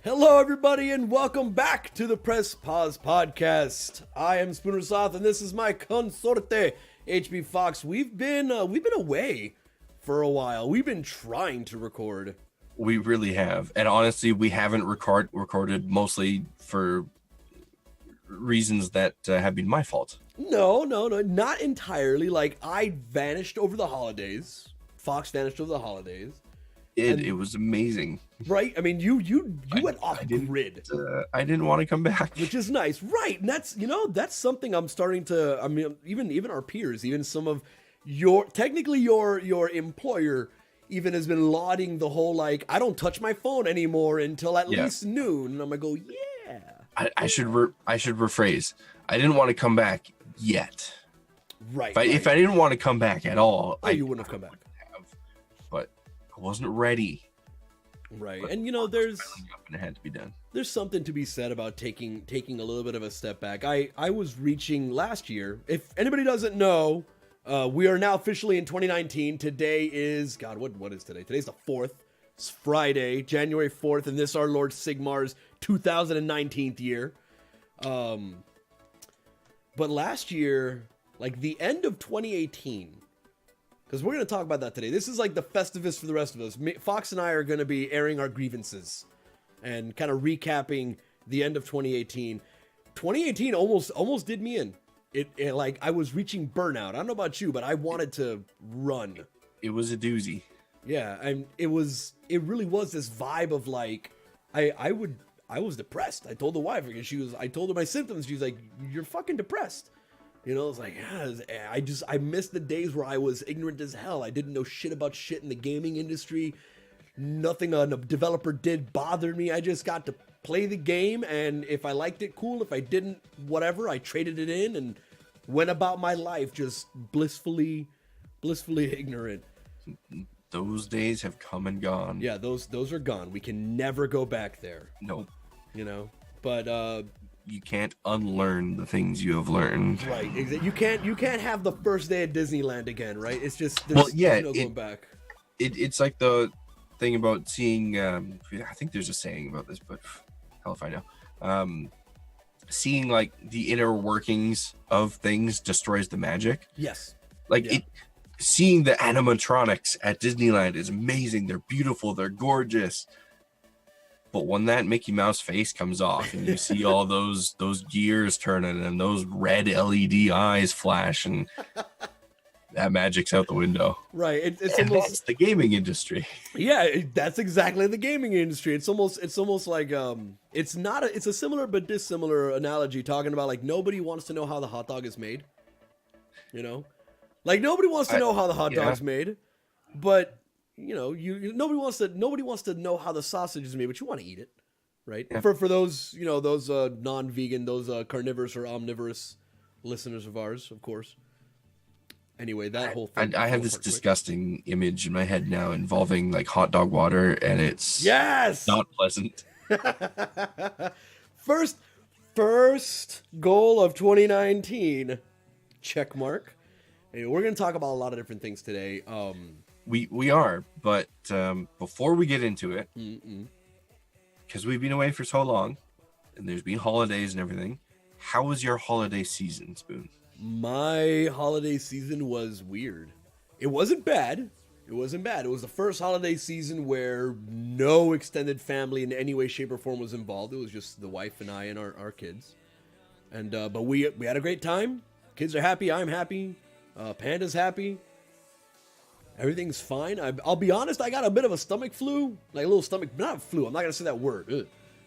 Hello, everybody, and welcome back to the Paws podcast. I am Spooner Soth, and this is my consorte, HB Fox. We've been away for a while. We've been trying to record. We really have, and honestly, we haven't recorded mostly for reasons that have been my fault. No, not entirely. Like, I vanished over the holidays. Fox vanished over the holidays. It was amazing, right? I mean, you went off grid. I didn't want to come back, which is nice, right? And that's something I'm starting to. I mean, even our peers, even some of your employer, even has been lauding the whole like I don't touch my phone anymore until at least noon, and I'm like, oh yeah. I should rephrase. I didn't want to come back yet. Right. If I didn't want to come back at all, you wouldn't have come back. But I wasn't ready. Right. But and and it had to be done. There's something to be said about taking a little bit of a step back. I was reaching last year. If anybody doesn't know, we are now officially in 2019. Today is God. What is today? Today's the 4th. It's Friday, January 4th, and this our Lord Sigmar's 2019th year. But last year, like the end of 2018. Because we're going to talk about that today. This is like the Festivus for the rest of us. Fox and I are going to be airing our grievances and kind of recapping the end of 2018. 2018 almost did me in. It like I was reaching burnout. I don't know about you, but I wanted to run. It was a doozy. Yeah, and it really was this vibe of like I was depressed. I told the wife because I told her my symptoms. She was like, "You're fucking depressed." You know, it's like, yeah, I missed the days where I was ignorant as hell. I didn't know shit about shit in the gaming industry. Nothing a developer did bothered me. I just got to play the game, and if I liked it, cool. If I didn't, whatever. I traded it in and went about my life just blissfully ignorant. Those days have come and gone. Yeah, those are gone. We can never go back there. Nope. You know, but you can't unlearn the things you have learned. Right. You can't have the first day at Disneyland again, right? It's just there's no going back. It's like the thing about seeing. I think there's a saying about this, but hell if I know. Seeing like the inner workings of things destroys the magic. Yes. Seeing the animatronics at Disneyland is amazing. They're beautiful. They're gorgeous. But when that Mickey Mouse face comes off and you see all those gears turning and those red LED eyes flash, and that magic's out the window. Right. It's and almost that's the gaming industry. Yeah, that's exactly the gaming industry. It's almost like it's a similar but dissimilar analogy talking about like nobody wants to know how the hot dog is made. You know? Like nobody wants to know how the hot dog's made, but you know, nobody wants to know how the sausage is made, but you want to eat it, right? Yeah. For those, you know, those non-vegan, those carnivorous or omnivorous listeners of ours, of course. Anyway, that whole thing. I have this disgusting image in my head now involving like hot dog water, and it's not pleasant. First goal of 2019, check mark. Anyway, we're going to talk about a lot of different things today. We are, but before we get into it, because we've been away for so long, and there's been holidays and everything, how was your holiday season, Spoon? My holiday season was weird. It wasn't bad. It was the first holiday season where no extended family in any way, shape, or form was involved. It was just the wife and I and our kids. And but we had a great time. Kids are happy. I'm happy. Panda's happy. Everything's fine. I'll be honest, I got a bit of a stomach flu. Like a little stomach, not flu, I'm not going to say that word. Ugh.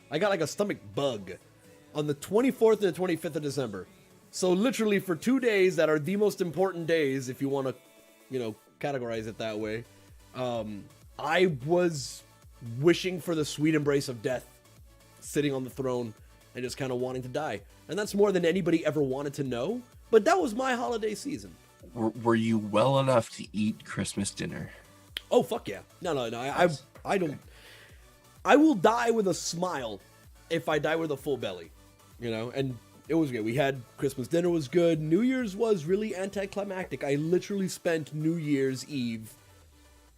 I got like a stomach bug on the 24th and the 25th of December. So literally for 2 days that are the most important days, if you want to, you know, categorize it that way, I was wishing for the sweet embrace of death, sitting on the throne and just kind of wanting to die. And that's more than anybody ever wanted to know. But that was my holiday season. Were you well enough to eat Christmas dinner? Oh, fuck yeah. No. I don't. I will die with a smile if I die with a full belly, you know, and it was good. We had Christmas dinner was good. New Year's was really anticlimactic. I literally spent New Year's Eve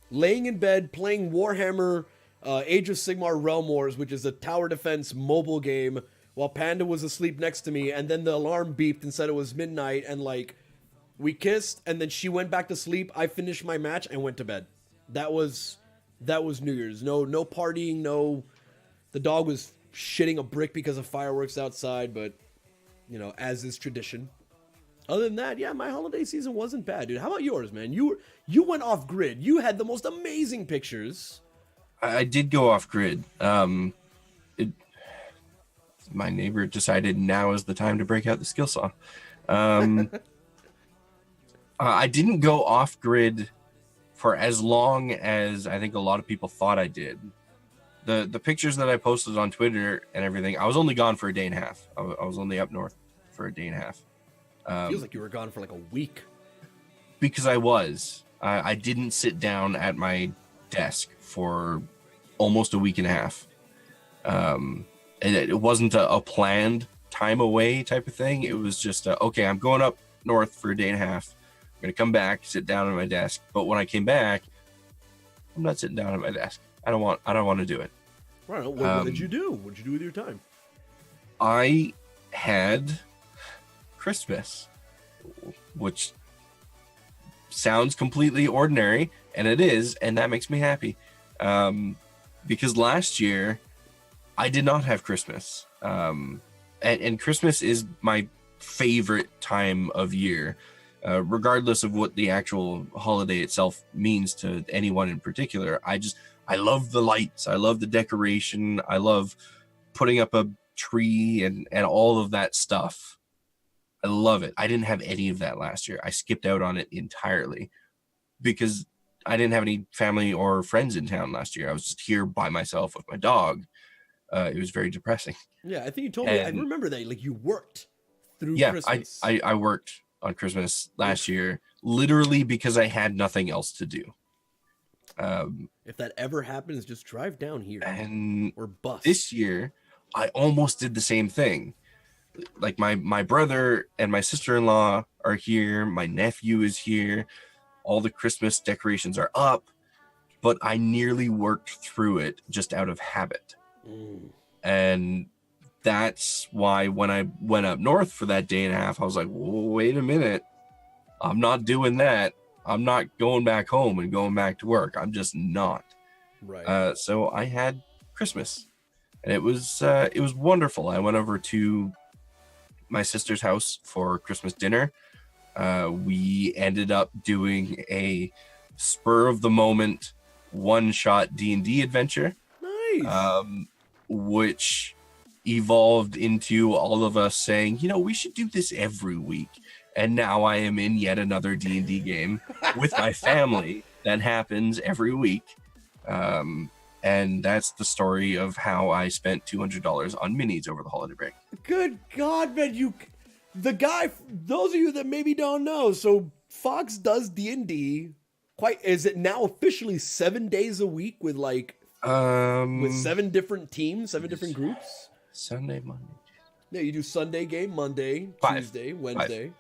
laying in bed playing Warhammer Age of Sigmar Realm Wars, which is a tower defense mobile game, while Panda was asleep next to me, and then the alarm beeped and said it was midnight, and like we kissed, and then she went back to sleep. I finished my match and went to bed. That was New Year's. No partying. No, the dog was shitting a brick because of fireworks outside, but you know, as is tradition. Other than that, yeah, my holiday season wasn't bad, dude. How about yours, man? You went off grid. You had the most amazing pictures. I did go off grid. My neighbor decided now is the time to break out the skill saw. I didn't go off grid for as long as I think a lot of people thought I did. The pictures that I posted on Twitter and everything, I was only gone for a day and a half. I was only up north for a day and a half. Feels like you were gone for like a week. Because I didn't sit down at my desk for almost a week and a half. And it wasn't a planned time away type of thing. It was just, okay, I'm going up north for a day and a half. I'm going to come back, sit down at my desk. But when I came back, I'm not sitting down at my desk. I don't want to do it. Right. What did you do? What did you do with your time? I had Christmas, which sounds completely ordinary, and it is, and that makes me happy. Because last year I did not have Christmas. And Christmas is my favorite time of year, regardless of what the actual holiday itself means to anyone in particular. I love the lights. I love the decoration. I love putting up a tree and all of that stuff. I love it. I didn't have any of that last year. I skipped out on it entirely because I didn't have any family or friends in town last year. I was just here by myself with my dog. It was very depressing. Yeah, I think you told me. I remember that. Like you worked through Christmas. I worked on Christmas last year, literally because I had nothing else to do. If that ever happens, just drive down here or bus. This year, I almost did the same thing. Like my brother and my sister-in-law are here. My nephew is here. All the Christmas decorations are up, but I nearly worked through it just out of habit. And that's why when I went up north for that day and a half, I was like, whoa, wait a minute. I'm not doing that. I'm not going back home and going back to work. I'm just not. Right. So I had Christmas, and it was wonderful. I went over to my sister's house for Christmas dinner. We ended up doing a spur of the moment one-shot D&D adventure. Nice. Which evolved into all of us saying, we should do this every week. And now I am in yet another D&D game with my family that happens every week. And that's the story of how I spent $200 on minis over the holiday break. Good God, man. Those of you that maybe don't know, so Fox does D&D is it now officially 7 days a week with with 7 different teams, 7 different groups? Sunday, Monday. Yeah, you do Sunday game, Monday, 5. Tuesday, Wednesday.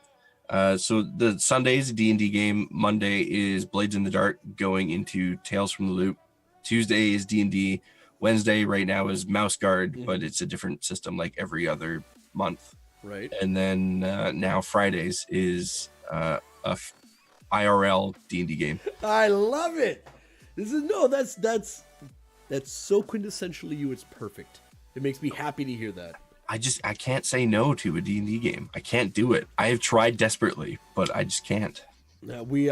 5. So the Sunday is a D&D game. Monday is Blades in the Dark going into Tales from the Loop. Tuesday is D&D. Wednesday right now is Mouse Guard, but it's a different system like every other month. Right. And then now Fridays is a IRL D&D game. I love it. That's so quintessentially you. It's perfect. It makes me happy to hear that. I can't say no to a D&D game. I can't do it. I have tried desperately, but I just can't. We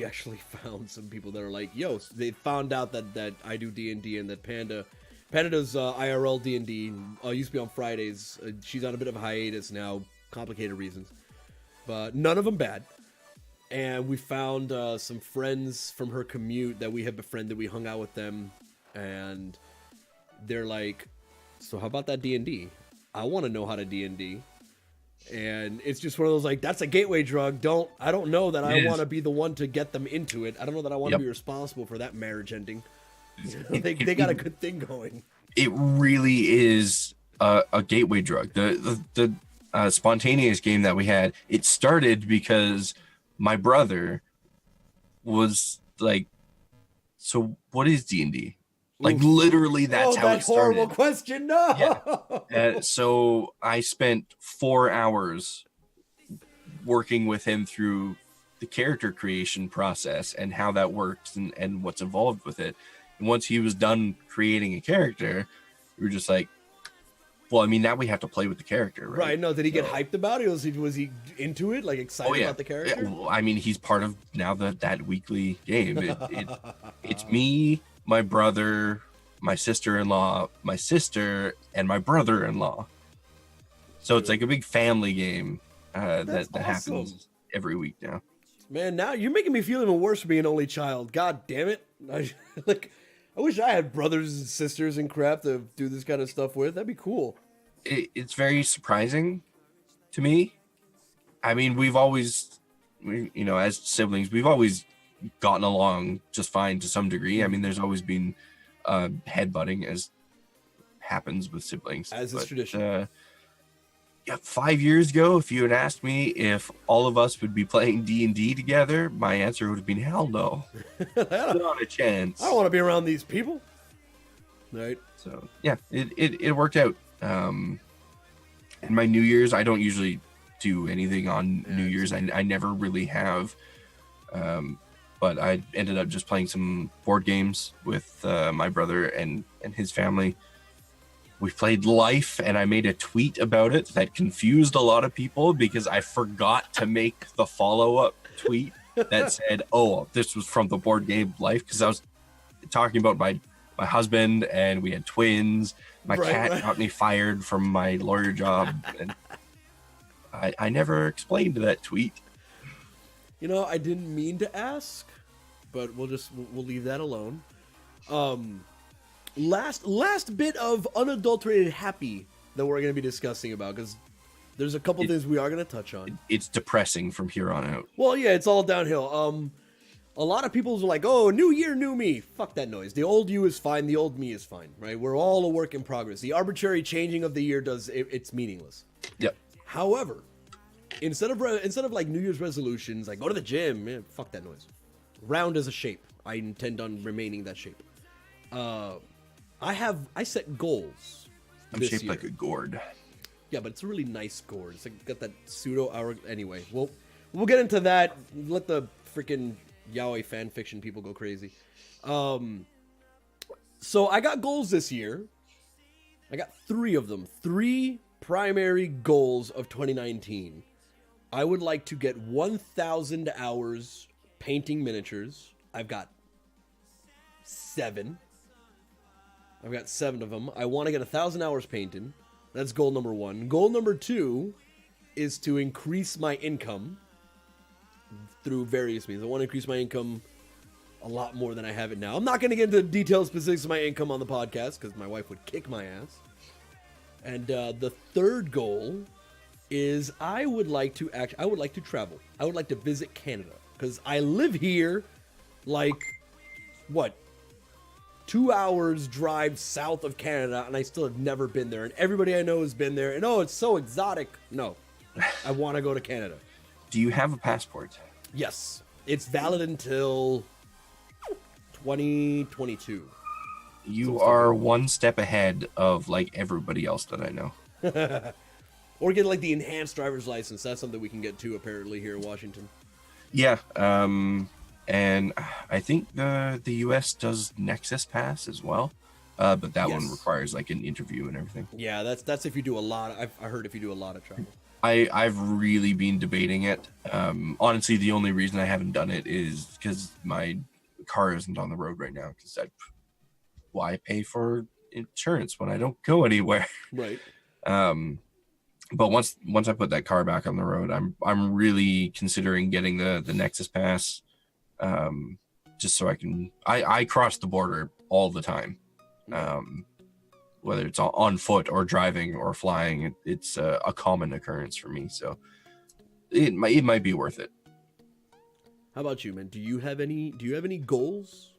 actually found some people that are like, yo, they found out that I do D&D and that Panda does IRL D&D. Used to be on Fridays. She's on a bit of a hiatus now, complicated reasons, but none of them bad. And we found some friends from her commute that we had befriended. We hung out with them, and they're like, so how about that D&D? I want to know how to D&D. And it's just one of those, like, that's a gateway drug. I don't know that I want to be the one to get them into it. I don't know that I want to be responsible for that marriage ending. They got a good thing going. It really is a gateway drug. The spontaneous game that we had, it started because my brother was like, so what is D&D? Like Oof. literally, that's how that it started. horrible question. No. So I spent 4 hours working with him through the character creation process and how that works and what's involved with it. And once he was done creating a character, we were just like, well, I mean, now we have to play with the character, right? Right. No, did he get hyped about it? Was he into it? Like excited about the character? Yeah, well, I mean, he's part of now that weekly game. It's me, my brother, my sister-in-law, my sister, and my brother-in-law. So it's like a big family game that happens every week now. Man, now you're making me feel even worse for being an only child. God damn it! I wish I had brothers and sisters and crap to do this kind of stuff with. That'd be cool. It's very surprising to me. I mean, we've always, as siblings, we've always gotten along just fine to some degree. I mean, there's always been headbutting, as happens with siblings. As is tradition. 5 years ago, if you had asked me if all of us would be playing D&D together, my answer would have been hell no. Not a chance. I don't want to be around these people. Right. So yeah, it worked out. In my New Year's, I don't usually do anything on New Year's. I never really have. But I ended up just playing some board games with my brother and his family. We played Life, and I made a tweet about it that confused a lot of people because I forgot to make the follow-up tweet that said, oh, this was from the board game Life, because I was talking about my husband, and we had twins. My cat got me fired from my lawyer job, and I never explained that tweet. I didn't mean to ask, but we'll leave that alone. Last bit of unadulterated happy that we're going to be discussing about, because there's a couple things we are going to touch on. It's depressing from here on out. Well, yeah, it's all downhill. A lot of people are like, oh, new year, new me. Fuck that noise. The old you is fine. The old me is fine, right? We're all a work in progress. The arbitrary changing of the year it's meaningless. Yep. However, instead of like New Year's resolutions, like go to the gym, man, fuck that noise. Round as a shape. I intend on remaining that shape. I set goals. I'm shaped like a gourd. Yeah, but it's a really nice gourd. It's like got that pseudo hour. Anyway, we'll get into that. Let the freaking yaoi fan fiction people go crazy. So I got goals this year. I got 3 of them. 3 primary goals of 2019. I would like to get 1,000 hours painting miniatures. I've got 7. I've got 7 of them. I want to get 1,000 hours painting. That's goal number 1. Goal number 2 is to increase my income through various means. I want to increase my income a lot more than I have it now. I'm not going to get into the detailed specifics of my income on the podcast because my wife would kick my ass. And the 3rd goal is I would like to travel. I would like to visit Canada because I live here like, 2 hours drive south of Canada, and I still have never been there. And everybody I know has been there. And it's so exotic. No, I want to go to Canada. Do you have a passport? Yes, it's valid until 2022. You are one step ahead of like everybody else that I know. Or get like the enhanced driver's license. That's something we can get to apparently here in Washington. Yeah. And I think the US does Nexus Pass as well, but that one requires like an interview and everything. Yeah, that's if you do a lot. I heard if you do a lot of travel. I've really been debating it. Honestly, the only reason I haven't done it is because my car isn't on the road right now. Because why pay for insurance when I don't go anywhere? Right. But once I put that car back on the road, I'm really considering getting the Nexus Pass. Just so I cross the border all the time, whether it's on foot or driving or flying. It's a common occurrence for me, so it might be worth it. How about you, man? Do you have any goals?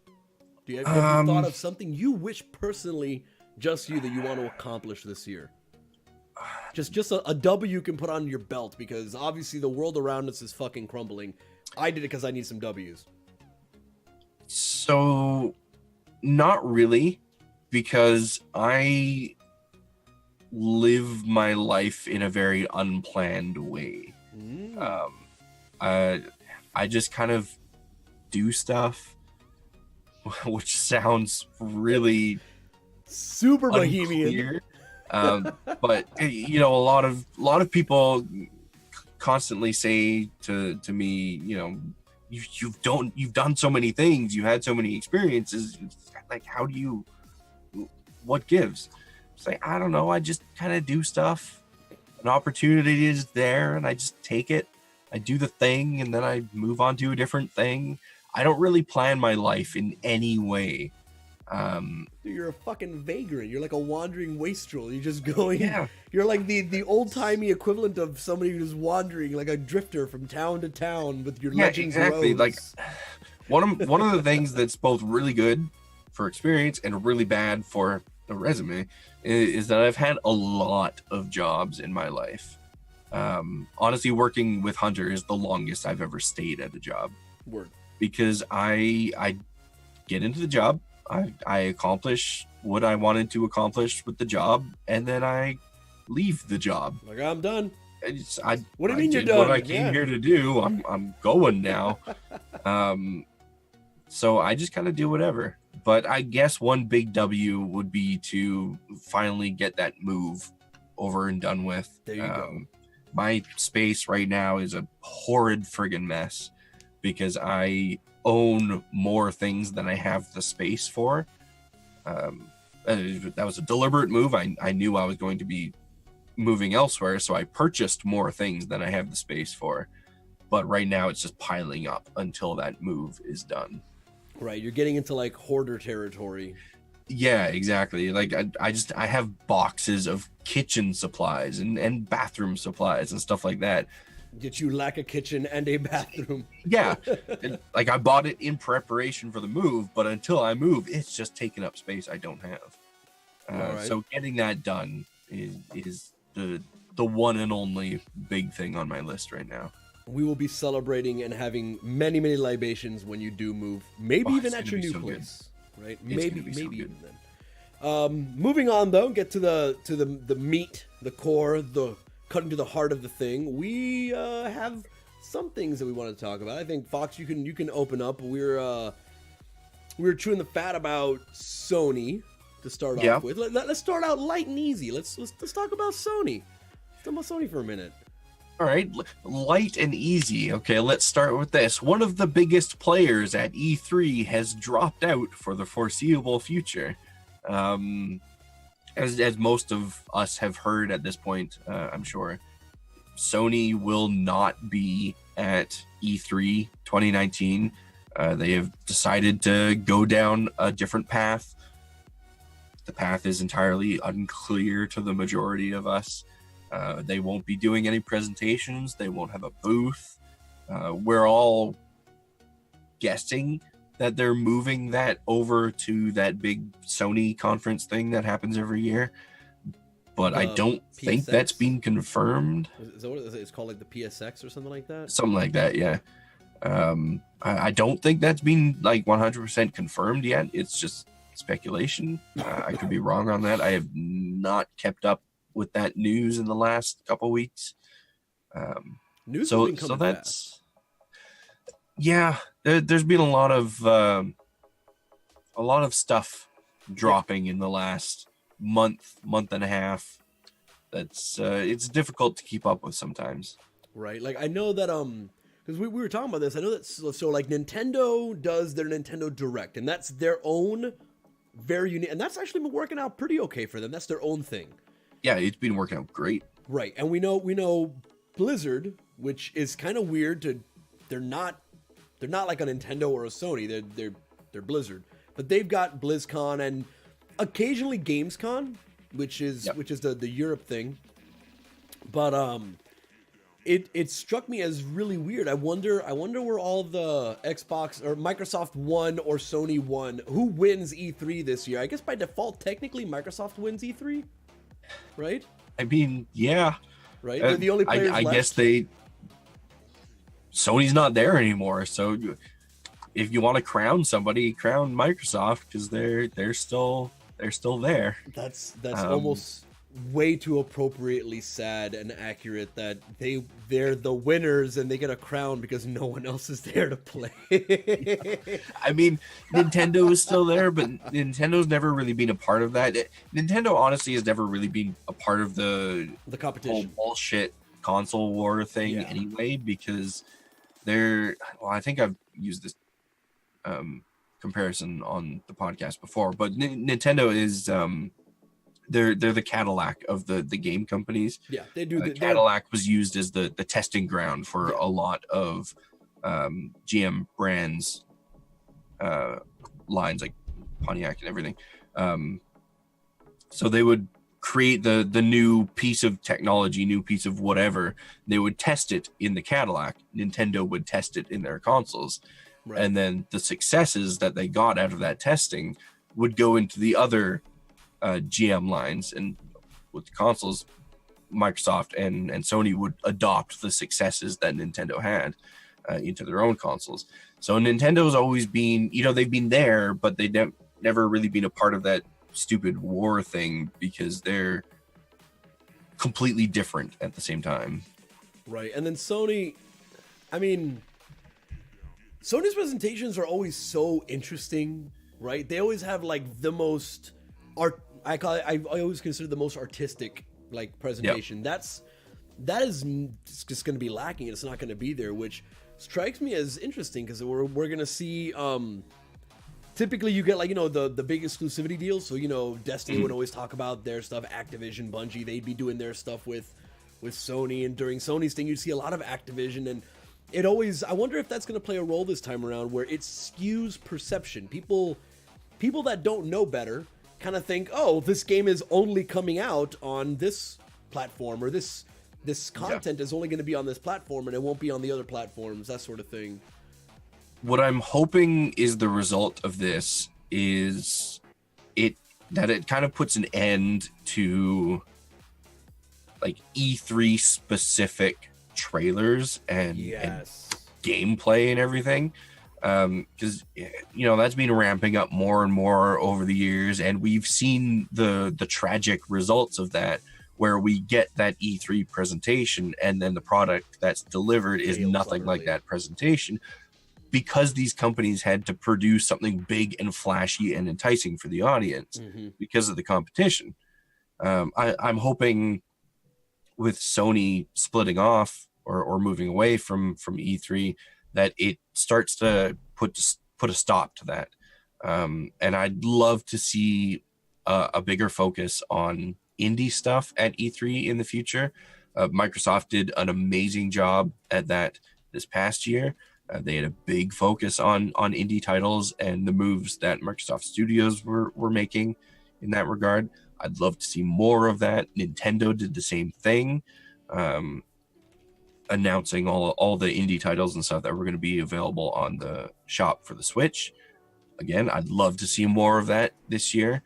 Have you thought of something you wish personally, just you, that you want to accomplish this year? Just a W you can put on your belt, because obviously the world around us is fucking crumbling. I did it because I need some W's. So, not really. because I live my life in a very unplanned way. I just kind of do stuff, which sounds really super bohemian. But you know, a lot of people constantly say to me, you know, you've done so many things, you had so many experiences, like what gives? It's like, I don't know, I just kind of do stuff. An opportunity is there and I just take it. I do the thing and then I move on to a different thing. I don't really plan my life in any way. You're a fucking vagrant. You're like a wandering wastrel. You're just going. Yeah. You're like the old timey equivalent of somebody who's wandering, like a drifter from town to town with your legends. Exactly. Rose. Like one of the things that's both really good for experience and really bad for a resume is that I've had a lot of jobs in my life. Honestly, working with Hunter is the longest I've ever stayed at a job. Word. Because I get into the job, I accomplish what I wanted to accomplish with the job, and then I leave the job. Like, I'm done. What do you mean you're done? What I came here to do. I'm going now. So I just kind of do whatever. But I guess one big W would be to finally get that move over and done with. There you go. My space right now is a horrid friggin' mess because I own more things than I have the space for. That was a deliberate move. I knew I was going to be moving elsewhere, so I purchased more things than I have the space for. But right now it's just piling up until that move is done. Right, you're getting into like hoarder territory. Yeah, exactly. Like I have boxes of kitchen supplies and bathroom supplies and stuff like that. Yet you lack a kitchen and a bathroom. Yeah, like I bought it in preparation for the move, but until I move, it's just taking up space I don't have. Right. So getting that done is the one and only big thing on my list right now. We will be celebrating and having many, many libations when you do move. Maybe even at your new place, right? Maybe even then. Moving on though, get to the meat, the core, the cutting to the heart of the thing. We have some things that we want to talk about. I think Fox, you can open up. We're chewing the fat about Sony to start off with. Let's start out light and easy. Let's talk about Sony. Let's talk about Sony for a minute. All right, light and easy. Okay, let's start with this. One of the biggest players at E3 has dropped out for the foreseeable future. As most of us have heard at this point, I'm sure, Sony will not be at E3 2019. They have decided to go down a different path. The path is entirely unclear to the majority of us. They won't be doing any presentations. They won't have a booth. We're all guessing that they're moving that over to that big Sony conference thing that happens every year. But I don't think that's been confirmed. Is that what it's called, like the PSX or something like that? Something like that, yeah. I don't think that's been like 100% confirmed yet. It's just speculation. I could be wrong on that. I have not kept up with that news in the last couple weeks. News so that's fast. Yeah, there's been a lot of stuff dropping in the last month and a half. That's it's difficult to keep up with sometimes. Right, like I know that because we were talking about this. I know that so like Nintendo does their Nintendo Direct, and that's their own very unique, and that's actually been working out pretty okay for them. That's their own thing. Yeah, it's been working out great. Right, and we know Blizzard, which is kind of weird. They're not like a Nintendo or a Sony. They're Blizzard, but they've got BlizzCon and occasionally Gamescom, which is the Europe thing. But it struck me as really weird. I wonder where all the Xbox or Microsoft won or Sony won. Who wins E3 this year? I guess by default, technically Microsoft wins E3. Right? I mean, yeah. Right? They're the only players left. I guess Sony's not there anymore. So if you want to crown somebody, crown Microsoft because they're still They're still there. That's Um, almost way too appropriately sad and accurate that they're the winners and they get a crown because no one else is there to play. I mean, Nintendo is still there, but Nintendo's never really been a part of that. Nintendo honestly has never really been a part of the The whole competition. bullshit console war thing Yeah. anyway, because they're, well, I think I've used this comparison on the podcast before, but Nintendo is they're the Cadillac of the game companies. Yeah, they do. Cadillac was used as the testing ground for Yeah. a lot of GM brands lines like Pontiac and everything. So they would create the new piece of technology, new piece of whatever. They would test it in the Cadillac. Nintendo would test it in their consoles. Right. And then the successes that they got out of that testing would go into the other GM lines. And with the consoles, Microsoft and Sony would adopt the successes that Nintendo had into their own consoles. So Nintendo's always been, they've been there, but they never really been a part of that stupid war thing because they're completely different at the same time. Right. And then Sony, I mean, Sony's presentations are always so interesting, right? They always have like the most I always consider the most artistic like presentation. Yep. That is just going to be lacking. It's not going to be there, which strikes me as interesting because we're going to see typically you get like the big exclusivity deals. So Destiny would always talk about their stuff. Activision, Bungie, they'd be doing their stuff with Sony, and during Sony's thing you'd see a lot of Activision, and it always, I wonder if that's going to play a role this time around where it skews perception. People that don't know better kind of think, oh, this game is only coming out on this platform, or this content is only going to be on this platform and it won't be on the other platforms, that sort of thing. What I'm hoping is the result of this is that it kind of puts an end to like E3 specific trailers and gameplay and everything, because that's been ramping up more and more over the years, and we've seen the tragic results of that, where we get that E3 presentation and then the product that's delivered is nothing like that presentation, because these companies had to produce something big and flashy and enticing for the audience because of the competition. I'm hoping with Sony splitting off or moving away from E3 that it starts to put a stop to that. And I'd love to see a bigger focus on indie stuff at E3 in the future. Microsoft did an amazing job at that this past year. They had a big focus on indie titles and the moves that Microsoft Studios were making in that regard. I'd love to see more of that. Nintendo did the same thing, announcing all the indie titles and stuff that were going to be available on the shop for the Switch. Again, I'd love to see more of that this year.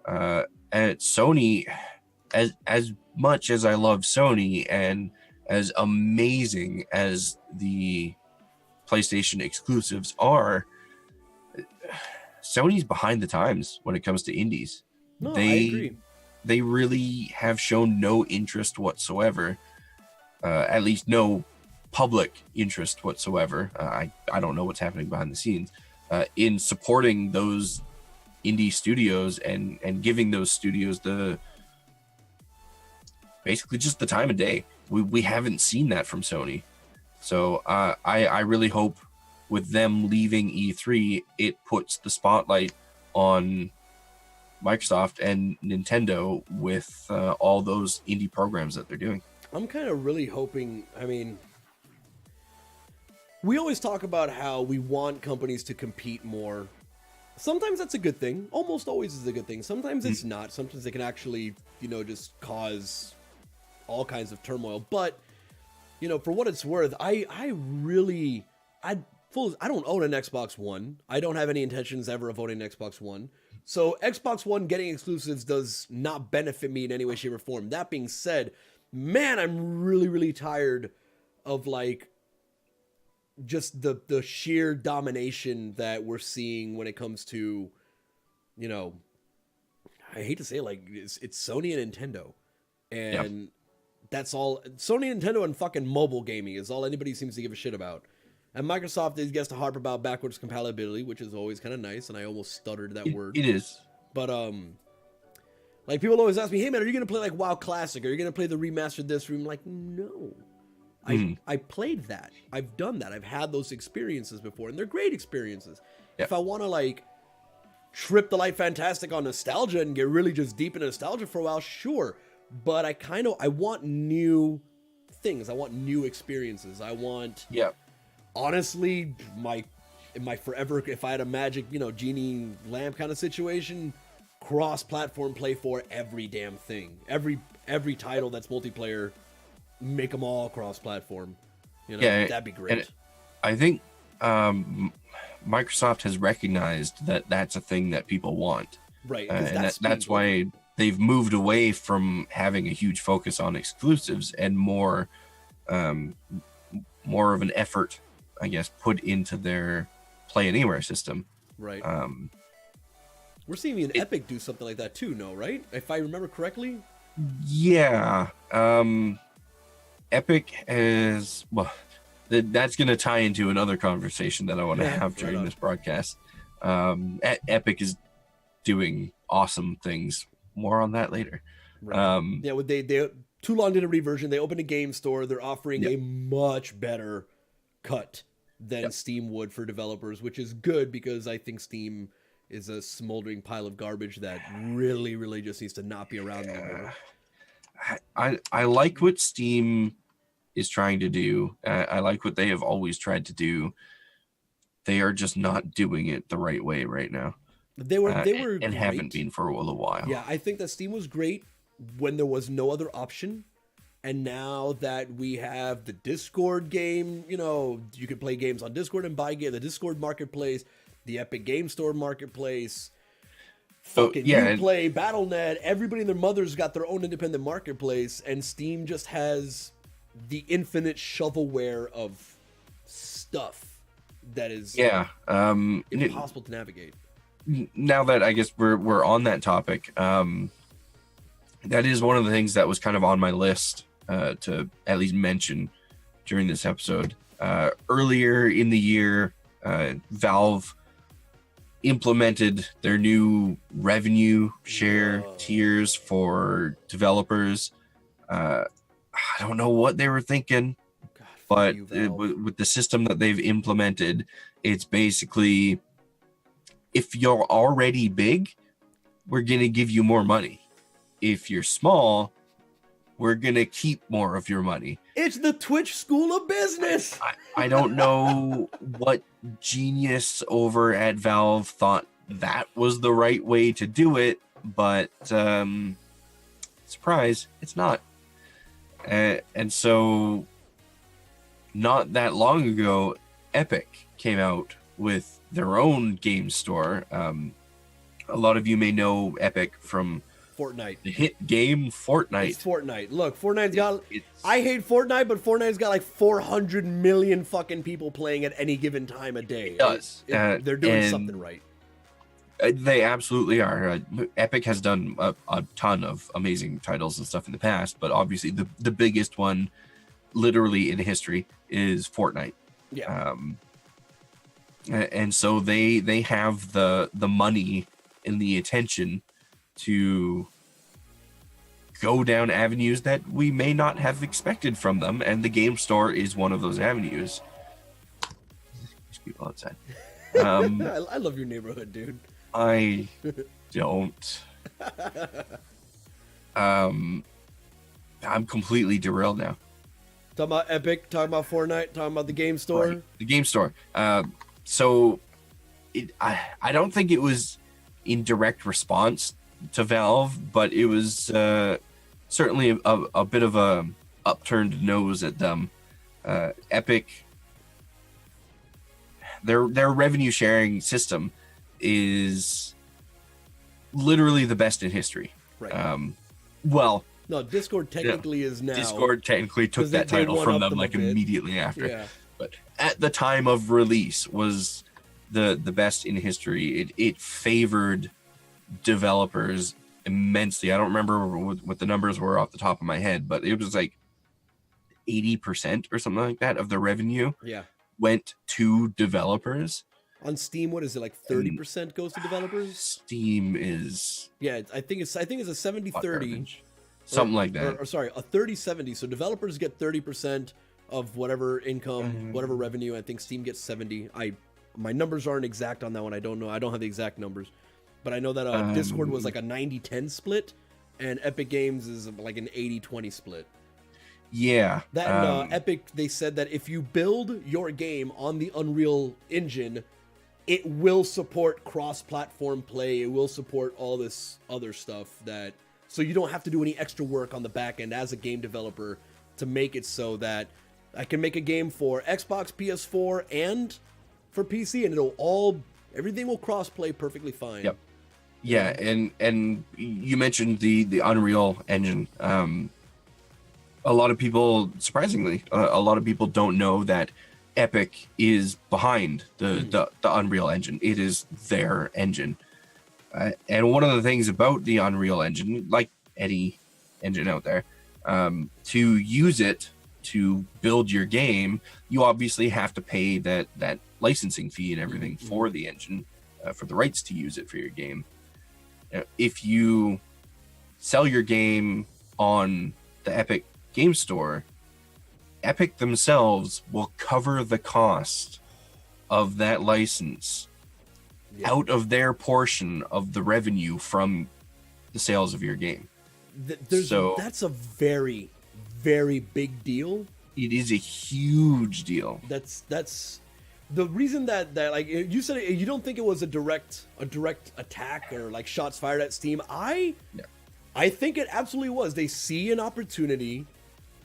And Sony, as much as I love Sony and as amazing as the PlayStation exclusives are, Sony's behind the times when it comes to indies. No, I agree. They really have shown no interest whatsoever, at least no public interest whatsoever. I don't know what's happening behind the scenes in supporting those indie studios and giving those studios basically just the time of day. We haven't seen that from Sony. So I really hope with them leaving E3, it puts the spotlight on Microsoft and Nintendo with all those indie programs that they're doing. I'm kind of really hoping, I mean, we always talk about how we want companies to compete more. Sometimes that's a good thing. Almost always is a good thing. Sometimes it's not. Sometimes they can actually, just cause all kinds of turmoil. But for what it's worth, I don't own an Xbox One. I don't have any intentions ever of owning an Xbox One. So Xbox One getting exclusives does not benefit me in any way, shape, or form. That being said, man, I'm really, really tired of just the sheer domination that we're seeing when it comes to, I hate to say it, like it's Sony and Nintendo, Yeah. and that's all. Sony, Nintendo, and fucking mobile gaming is all anybody seems to give a shit about. And Microsoft is gets to harp about backwards compatibility, which is always kind of nice. And I almost stuttered that word. It is. But like people always ask me, "Hey man, are you gonna play like WoW Classic? Are you gonna play the remastered this room?" Like, no. I played that. I've done that. I've had those experiences before, and they're great experiences. Yep. If I want to like trip the light fantastic on nostalgia and get really just deep into nostalgia for a while, sure. But I want new things. I want new experiences. I want, honestly, in my forever, if I had a magic, genie lamp kind of situation, cross-platform play for every damn thing. Every title that's multiplayer, make them all cross-platform. That'd be great. And I think Microsoft has recognized that that's a thing that people want. Right. And that's why they've moved away from having a huge focus on exclusives and more of an effort, I guess, put into their Play Anywhere system. Right. We're seeing an Epic do something like that too, no, right? If I remember correctly? Yeah. Epic is, well, that's going to tie into another conversation that I want to have during this broadcast. Epic is doing awesome things. More on that later. Right. They Too Long Delivery version. They opened a game store. They're offering a much better cut than Steam would for developers, which is good because I think Steam is a smoldering pile of garbage that really, really just needs to not be around anymore. I like what Steam is trying to do. I like what they have always tried to do. They are just not doing it the right way right now. They were and great. Haven't been for a little while. Yeah, I think that Steam was great when there was no other option. And now that we have the Discord game, you can play games on Discord and buy the Discord marketplace, the Epic Game Store marketplace, Uplay, Battle.net, everybody and their mother's got their own independent marketplace, and Steam just has the infinite shovelware of stuff that is impossible to navigate. Now that I guess we're on that topic, that is one of the things that was kind of on my list to at least mention during this episode. Earlier in the year, Valve implemented their new revenue share tiers for developers. I don't know what they were thinking, but with the system that they've implemented, it's basically, if you're already big, we're going to give you more money. If you're small, we're going to keep more of your money. It's the Twitch School of Business. I don't know what genius over at Valve thought that was the right way to do it, but surprise, it's not. And so not that long ago, Epic came out with their own game store. A lot of you may know Epic from Fortnite. The hit game Fortnite. It's Fortnite. Look, Fortnite's got... I hate Fortnite, but Fortnite's got like 400 million fucking people playing at any given time a day. It does. They're doing something right. They absolutely are. Epic has done a ton of amazing titles and stuff in the past, but obviously the biggest one, literally in history, is Fortnite. Yeah. And so they have the money and the attention to go down avenues that we may not have expected from them, and the game store is one of those avenues. There's people outside. I love your neighborhood, dude. I don't. I'm completely derailed now. Talking about Epic, talking about Fortnite, talking about the game store. Right. The game store. So I don't think it was in direct response to Valve, but it was certainly a bit of a upturned nose at them. Epic, their revenue sharing system is literally the best in history. Right. No, Discord technically is now. Discord technically took that title from them like immediately after. Yeah. But at the time of release was the best in history. It favored developers immensely. I don't remember what the numbers were off the top of my head, but it was like 80% or something like that of the revenue Yeah. went to developers. On Steam, what is it, like 30% goes to developers? Steam is Yeah, I think it's a 70-30. something like that. Or sorry, a 30-70. So developers get 30% of whatever income, whatever revenue. I think Steam gets 70. My numbers aren't exact on that one. I don't know. I don't have the exact numbers. But I know that Discord was like a 90-10 split, and Epic Games is like an 80-20 split. Yeah. That Epic, they said that if you build your game on the Unreal Engine, it will support cross-platform play. It will support all this other stuff so you don't have to do any extra work on the back end as a game developer to make it so that I can make a game for Xbox, PS4, and for PC, and everything will cross-play perfectly fine. Yep. Yeah, and you mentioned the Unreal Engine. A lot of people, surprisingly, a lot of people don't know that Epic is behind the Unreal Engine. It is their engine. And one of the things about the Unreal Engine, like any engine out there, to use it to build your game, you obviously have to pay that licensing fee and everything for the engine, for the rights to use it for your game. If you sell your game on the Epic Game Store, Epic themselves will cover the cost of that license out of their portion of the revenue from the sales of your game. That's a very, very big deal. It is a huge deal. That's the reason that like you said, you don't think it was a direct attack or like shots fired at Steam. I think it absolutely was. They see an opportunity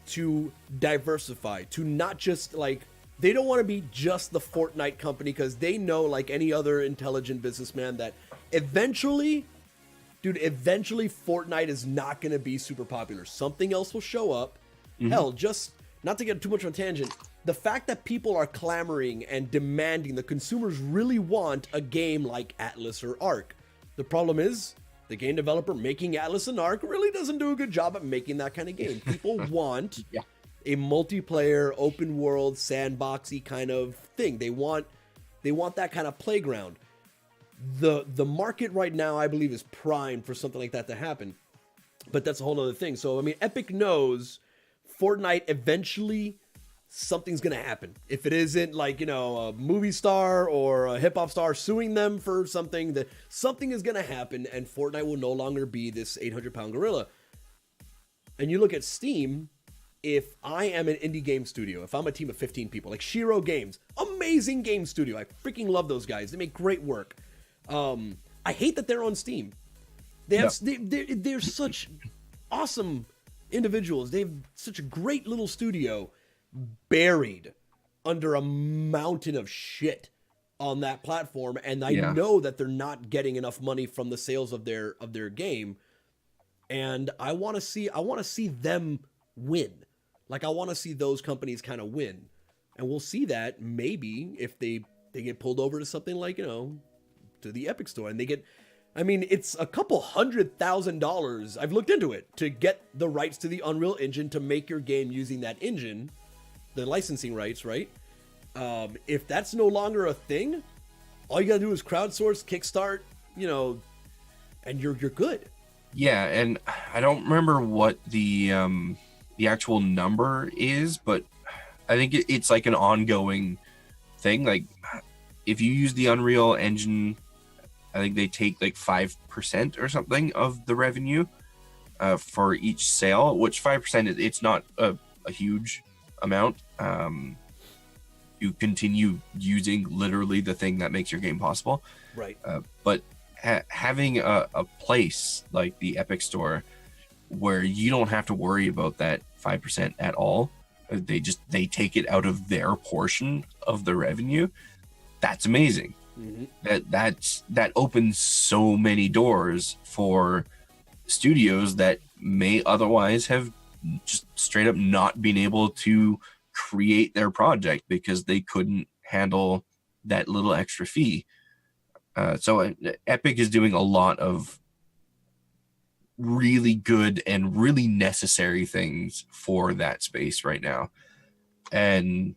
to diversify, to not just like, they don't want to be just the Fortnite company, because they know, like any other intelligent businessman, that eventually Fortnite is not going to be super popular. Something else will show up. Hell, just not to get too much on a tangent, the fact that people are clamoring and demanding, the consumers really want a game like Atlas or Ark. The problem is, the game developer making Atlas and Ark really doesn't do a good job at making that kind of game. People want a multiplayer, open world, sandboxy kind of thing. They want that kind of playground. The market right now, I believe, is primed for something like that to happen. But that's a whole other thing. So, I mean, Epic knows Fortnite eventually something's going to happen. If it isn't like, a movie star or a hip hop star suing them for something, that something is going to happen, and Fortnite will no longer be this 800-pound gorilla. And you look at Steam, if I am an indie game studio, if I'm a team of 15 people, like Shiro Games, amazing game studio. I freaking love those guys. They make great work. I hate that they're on Steam. They're such awesome individuals. They have such a great little studio buried under a mountain of shit on that platform, and I know that they're not getting enough money from the sales of their game, and I want to see them win. Like, I want to see those companies kind of win, and we'll see that maybe if they get pulled over to something like, to the Epic Store, and they get, I mean, it's a couple $100,000. I've looked into it to get the rights to the Unreal Engine to make your game using that engine. The licensing rights, right? If that's no longer a thing, all you gotta do is crowdsource, kickstart, and you're good. Yeah, and I don't remember what the actual number is, but I think it's like an ongoing thing. Like, if you use the Unreal Engine, I think they take like 5% or something of the revenue for each sale, which 5% it's not a huge amount. You continue using literally the thing that makes your game possible, right? But having a place like the Epic Store where you don't have to worry about that 5% at all, they take it out of their portion of the revenue. That's amazing. That opens so many doors for studios that may otherwise have just straight up not been able to create their project because they couldn't handle that little extra fee. So Epic is doing a lot of really good and really necessary things for that space right now. And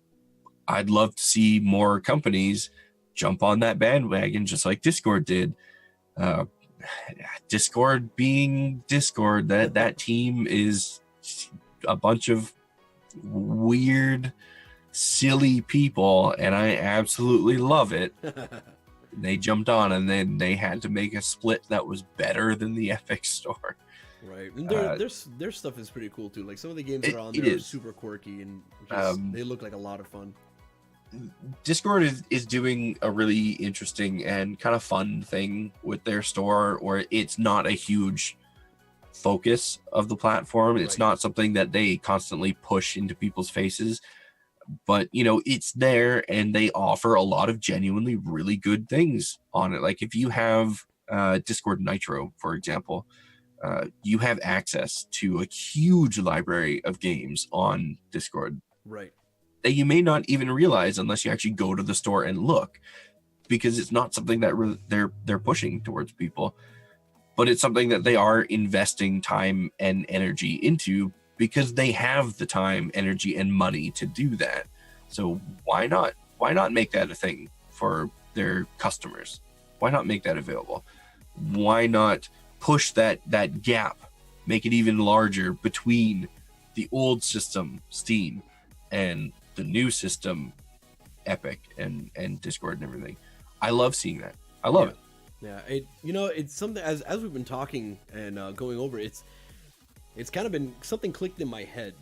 I'd love to see more companies jump on that bandwagon, just like Discord did. Uh, Discord being Discord, that team is a bunch of weird, silly people, and I absolutely love it. They jumped on, and then they had to make a split that was better than the Epic Store. Right, and their stuff is pretty cool too. Like some of the games that are on there are super quirky and they look like a lot of fun. Discord is doing a really interesting and kind of fun thing with their store, where it's not a huge focus of the platform. It's not something that they constantly push into people's faces, but it's there, and they offer a lot of genuinely really good things on it. Like if you have Discord Nitro, for example, you have access to a huge library of games on Discord. Right. That you may not even realize unless you actually go to the store and look, because it's not something that they're pushing towards people, but it's something that they are investing time and energy into, because they have the time, energy, and money to do that. So why not make that a thing for their customers? Why not make that available? Why not push that gap, make it even larger between the old system, Steam, and the new system, Epic and Discord and everything? I love seeing that. I love it. Yeah, it's something, as we've been talking and going over, it's kind of been something clicked in my head,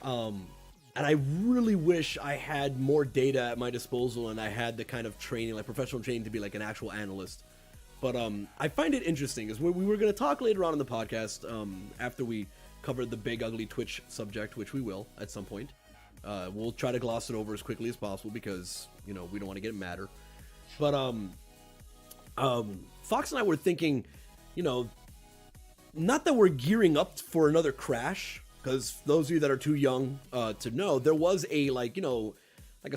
and I really wish I had more data at my disposal, and I had the kind of training, like professional training, to be like an actual analyst. But I find it interesting, is we were going to talk later on in the podcast, after we covered the big ugly Twitch subject, which we will at some point. We'll try to gloss it over as quickly as possible, because we don't want to get madder. But Fox and I were thinking, not that we're gearing up for another crash, because those of you that are too young to know, there was a like a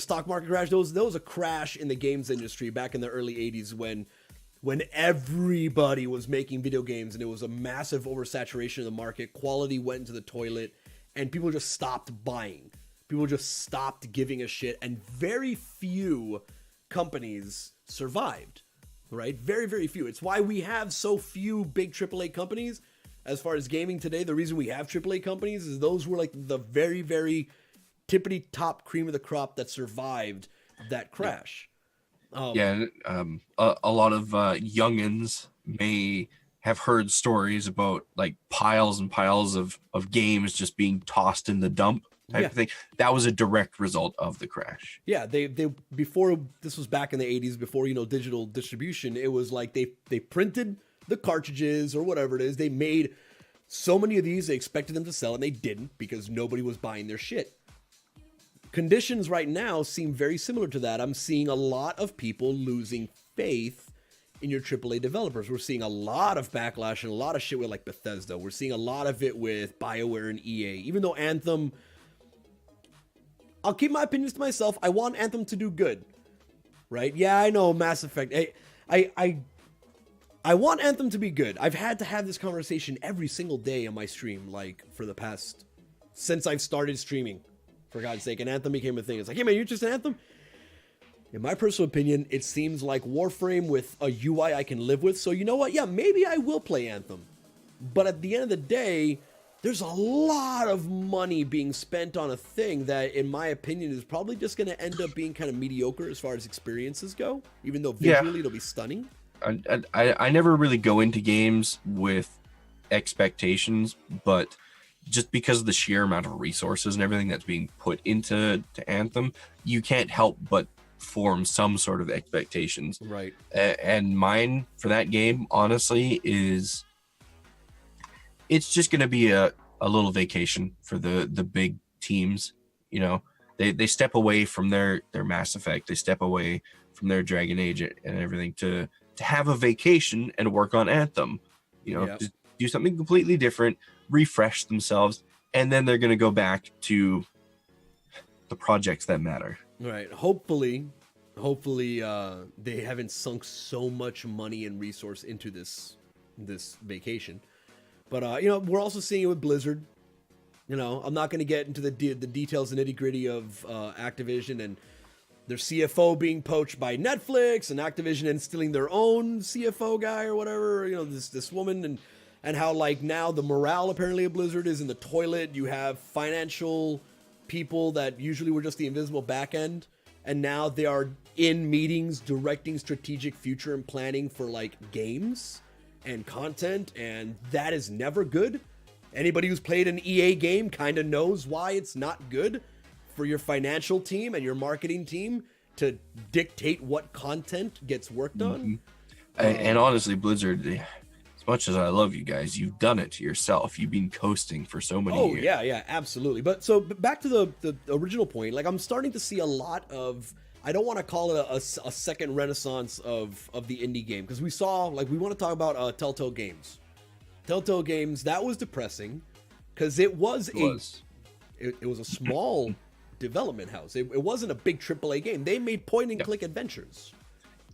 stock market crash. There was a crash in the games industry back in the early 80s when everybody was making video games, and it was a massive oversaturation of the market. Quality went into the toilet, and people just stopped buying. People just stopped giving a shit, and very few companies survived, right? Very, very few. It's why we have so few big AAA companies. As far as gaming today, the reason we have AAA companies is those were like the very, very tippity top cream of the crop that survived that crash. A lot of youngins may have heard stories about like piles and piles of games just being tossed in the dump type of thing. That was a direct result of the crash. Yeah, they before, this was back in the 80s, before digital distribution. It was like they printed the cartridges or whatever it is. They made so many of these, they expected them to sell, and they didn't, because nobody was buying their shit. Conditions right now seem very similar to that. I'm seeing a lot of people losing faith in your AAA developers. We're seeing a lot of backlash and a lot of shit with like Bethesda. We're seeing a lot of it with BioWare and EA. Even though Anthem, I'll keep my opinions to myself. I want Anthem to do good, right? Yeah, I know Mass Effect. I want Anthem to be good. I've had to have this conversation every single day on my stream, like for the past, since I've started streaming, for God's sake. And Anthem became a thing. It's like, hey man, you're just an Anthem? In my personal opinion, it seems like Warframe with a UI I can live with. So you know what? Yeah, maybe I will play Anthem. But at the end of the day, there's a lot of money being spent on a thing that, in my opinion, is probably just going to end up being kind of mediocre as far as experiences go, even though visually it'll be stunning. I never really go into games with expectations, but just because of the sheer amount of resources and everything that's being put into Anthem, you can't help but form some sort of expectations. Right. And mine for that game, honestly, is it's just going to be a little vacation for the big teams. They step away from their Mass Effect. They step away from their Dragon Age and everything to have a vacation and work on Anthem. Just do something completely different, refresh themselves, and then they're going to go back to the projects that matter. Right. Hopefully they haven't sunk so much money and resource into this vacation. But we're also seeing it with Blizzard. I'm not going to get into the details and nitty gritty of Activision and their CFO being poached by Netflix, and Activision instilling their own CFO guy or whatever. This woman, and how like now the morale apparently of Blizzard is in the toilet. You have financial people that usually were just the invisible back end, and now they are in meetings directing strategic future and planning for like games and content, and that is never good. Anybody who's played an EA game kind of knows why it's not good for your financial team and your marketing team to dictate what content gets worked on. And honestly, Blizzard, as much as I love you guys, you've done it to yourself. You've been coasting for so many years. Oh, yeah, absolutely. But back to the original point, like I'm starting to see a lot of, I don't want to call it a second renaissance of the indie game, because we saw, like, we want to talk about Telltale Games. Telltale Games, that was depressing, because it was a small development house. It wasn't a big AAA game. They made point-and-click adventures.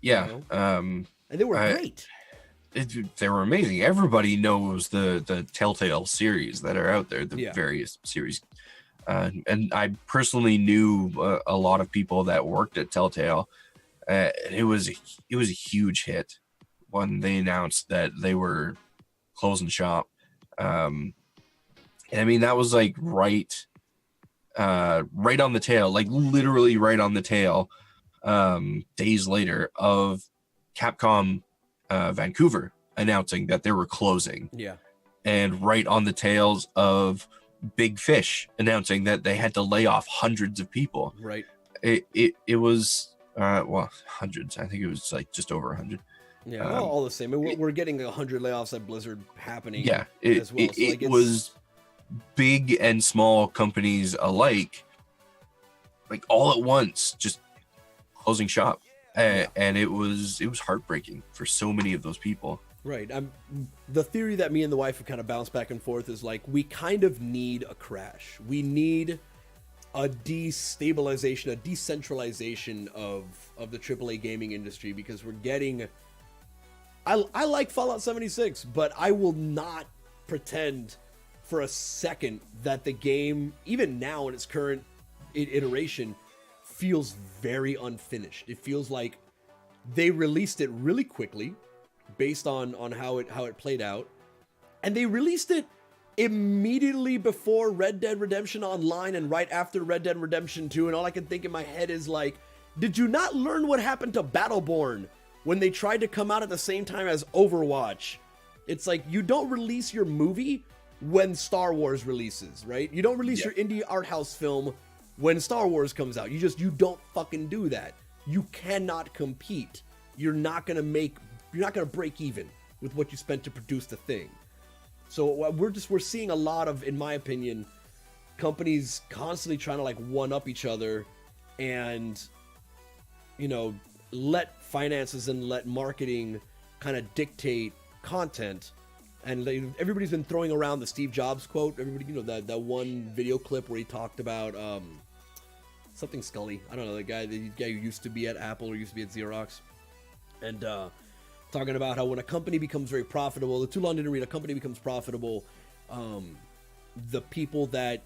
Yeah. And they were great. They were amazing. Everybody knows the Telltale series that are out there, the various series. And I personally knew a lot of people that worked at Telltale. It was a huge hit when they announced that they were closing shop. And I mean, that was like right on the tail, like literally right on the tail, days later of Capcom Vancouver announcing that they were closing. Yeah. And right on the tails of Big Fish announcing that they had to lay off hundreds of people. Right. It was hundreds. I think it was like just over 100. Yeah, all the same. We're getting 100 layoffs at Blizzard happening. Yeah, as well. It was big and small companies alike, like all at once, just closing shop, and it was heartbreaking for so many of those people. Right. The theory that me and the wife have kind of bounced back and forth is like, we kind of need a crash. We need a destabilization, a decentralization of the AAA gaming industry, because we're getting... I like Fallout 76, but I will not pretend for a second that the game, even now in its current iteration, feels very unfinished. It feels like they released it really quickly based on how it played out, and they released it immediately before Red Dead Redemption Online and right after Red Dead Redemption 2, and all I can think in my head is like, did you not learn what happened to Battleborn when they tried to come out at the same time as Overwatch? It's like, you don't release your movie when Star Wars releases, right? You don't release your indie art house film when Star Wars comes out. You don't fucking do that. You cannot compete. You're not gonna break even with what you spent to produce the thing. So we're seeing a lot of, in my opinion, companies constantly trying to like one up each other and, let finances and let marketing kind of dictate content. And everybody's been throwing around the Steve Jobs quote. Everybody, that one video clip where he talked about something Scully. I don't know, the guy who used to be at Apple or used to be at Xerox. And talking about how when a company becomes very profitable, the too long didn't read, a company becomes profitable, the people that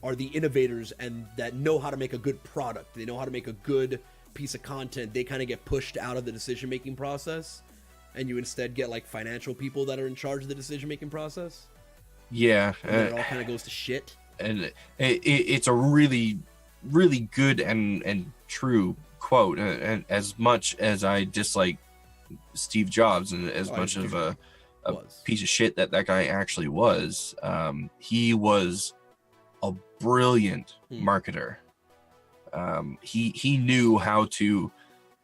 are the innovators and that know how to make a good product, they know how to make a good piece of content, they kind of get pushed out of the decision-making process, and you instead get like financial people that are in charge of the decision-making process. Yeah. And then it all kind of goes to shit. And it's a really, really good and true quote. And as much as I dislike Steve Jobs and as much of a piece of shit that guy actually was, he was a brilliant marketer. He knew how to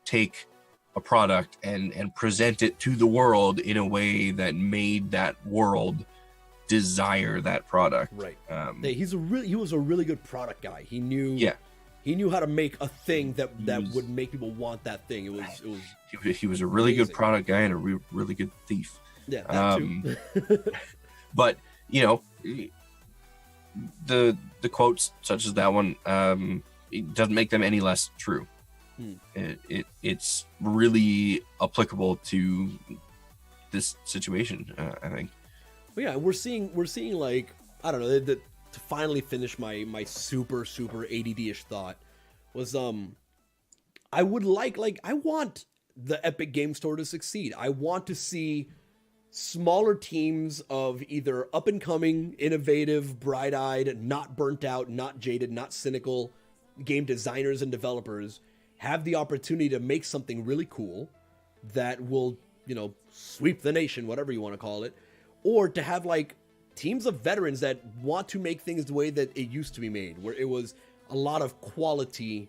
take a product and present it to the world in a way that made that world desire that product. Right. He was a really good product guy. He knew how to make a thing that would make people want that thing. He was a really good product guy and a really good thief. Yeah, that too. But the quotes such as that one, it doesn't make them any less true. It's really applicable to this situation, I think. But yeah, we're seeing like, I don't know, to finally finish my super ADD-ish thought was I would like I want the Epic Game Store to succeed. I want to see smaller teams of either up and coming, innovative, bright-eyed, not burnt out, not jaded, not cynical game designers and developers have the opportunity to make something really cool that will, sweep the nation, whatever you want to call it, or to have like teams of veterans that want to make things the way that it used to be made, where it was a lot of quality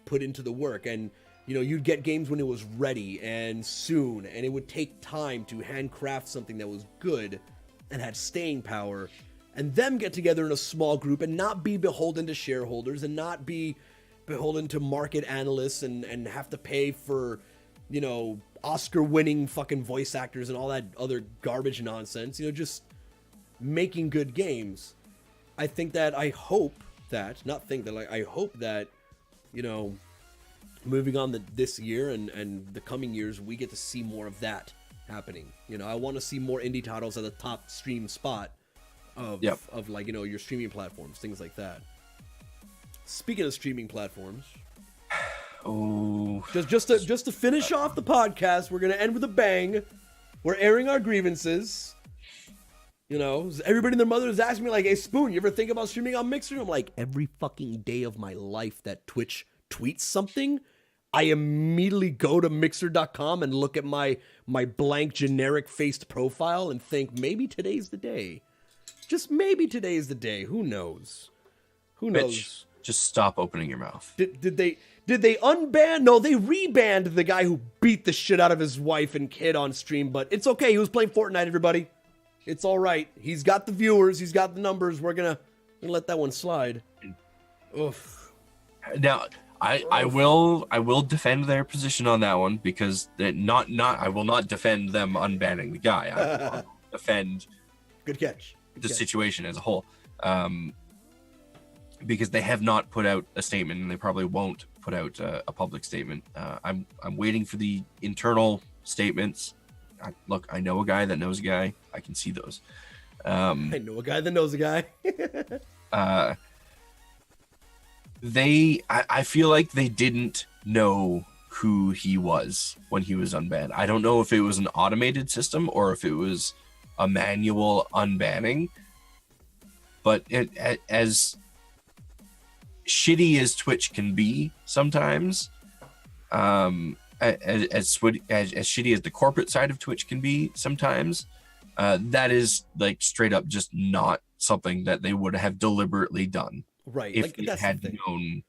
put into the work. And you'd get games when it was ready and soon, and it would take time to handcraft something that was good and had staying power, and them get together in a small group and not be beholden to shareholders and not be beholden to market analysts and have to pay for, Oscar-winning fucking voice actors and all that other garbage nonsense. Just making good games. I hope that, moving on this year and the coming years, we get to see more of that happening. I want to see more indie titles at the top stream spot of like, your streaming platforms, things like that. Speaking of streaming platforms, just to finish off the podcast, we're gonna end with a bang. We're airing our grievances. Everybody and their mother is asking me like, "Hey, Spoon, you ever think about streaming on Mixer?" I'm like, every fucking day of my life that Twitch tweets something, I immediately go to Mixer.com and look at my blank generic faced profile and think maybe today's the day. Just maybe today's the day. Who knows? Mitch, just stop opening your mouth. Did they unban? No, they rebanned the guy who beat the shit out of his wife and kid on stream, but it's okay. He was playing Fortnite, everybody. It's all right. He's got the viewers. He's got the numbers. We're gonna let that one slide. Oof. Now, I will defend their position on that one, because I will not defend them unbanning the guy. I will defend Good catch. the situation as a whole. Because they have not put out a statement, and they probably won't put out a public statement. I'm waiting for the internal statements. I know a guy that knows a guy. I can see those. I know a guy that knows a guy. I feel like they didn't know who he was when he was unbanned. I don't know if it was an automated system or if it was a manual unbanning. But as shitty as Twitch can be sometimes, as shitty as the corporate side of Twitch can be sometimes, that is like straight up just not something that they would have deliberately done. Right. If they had known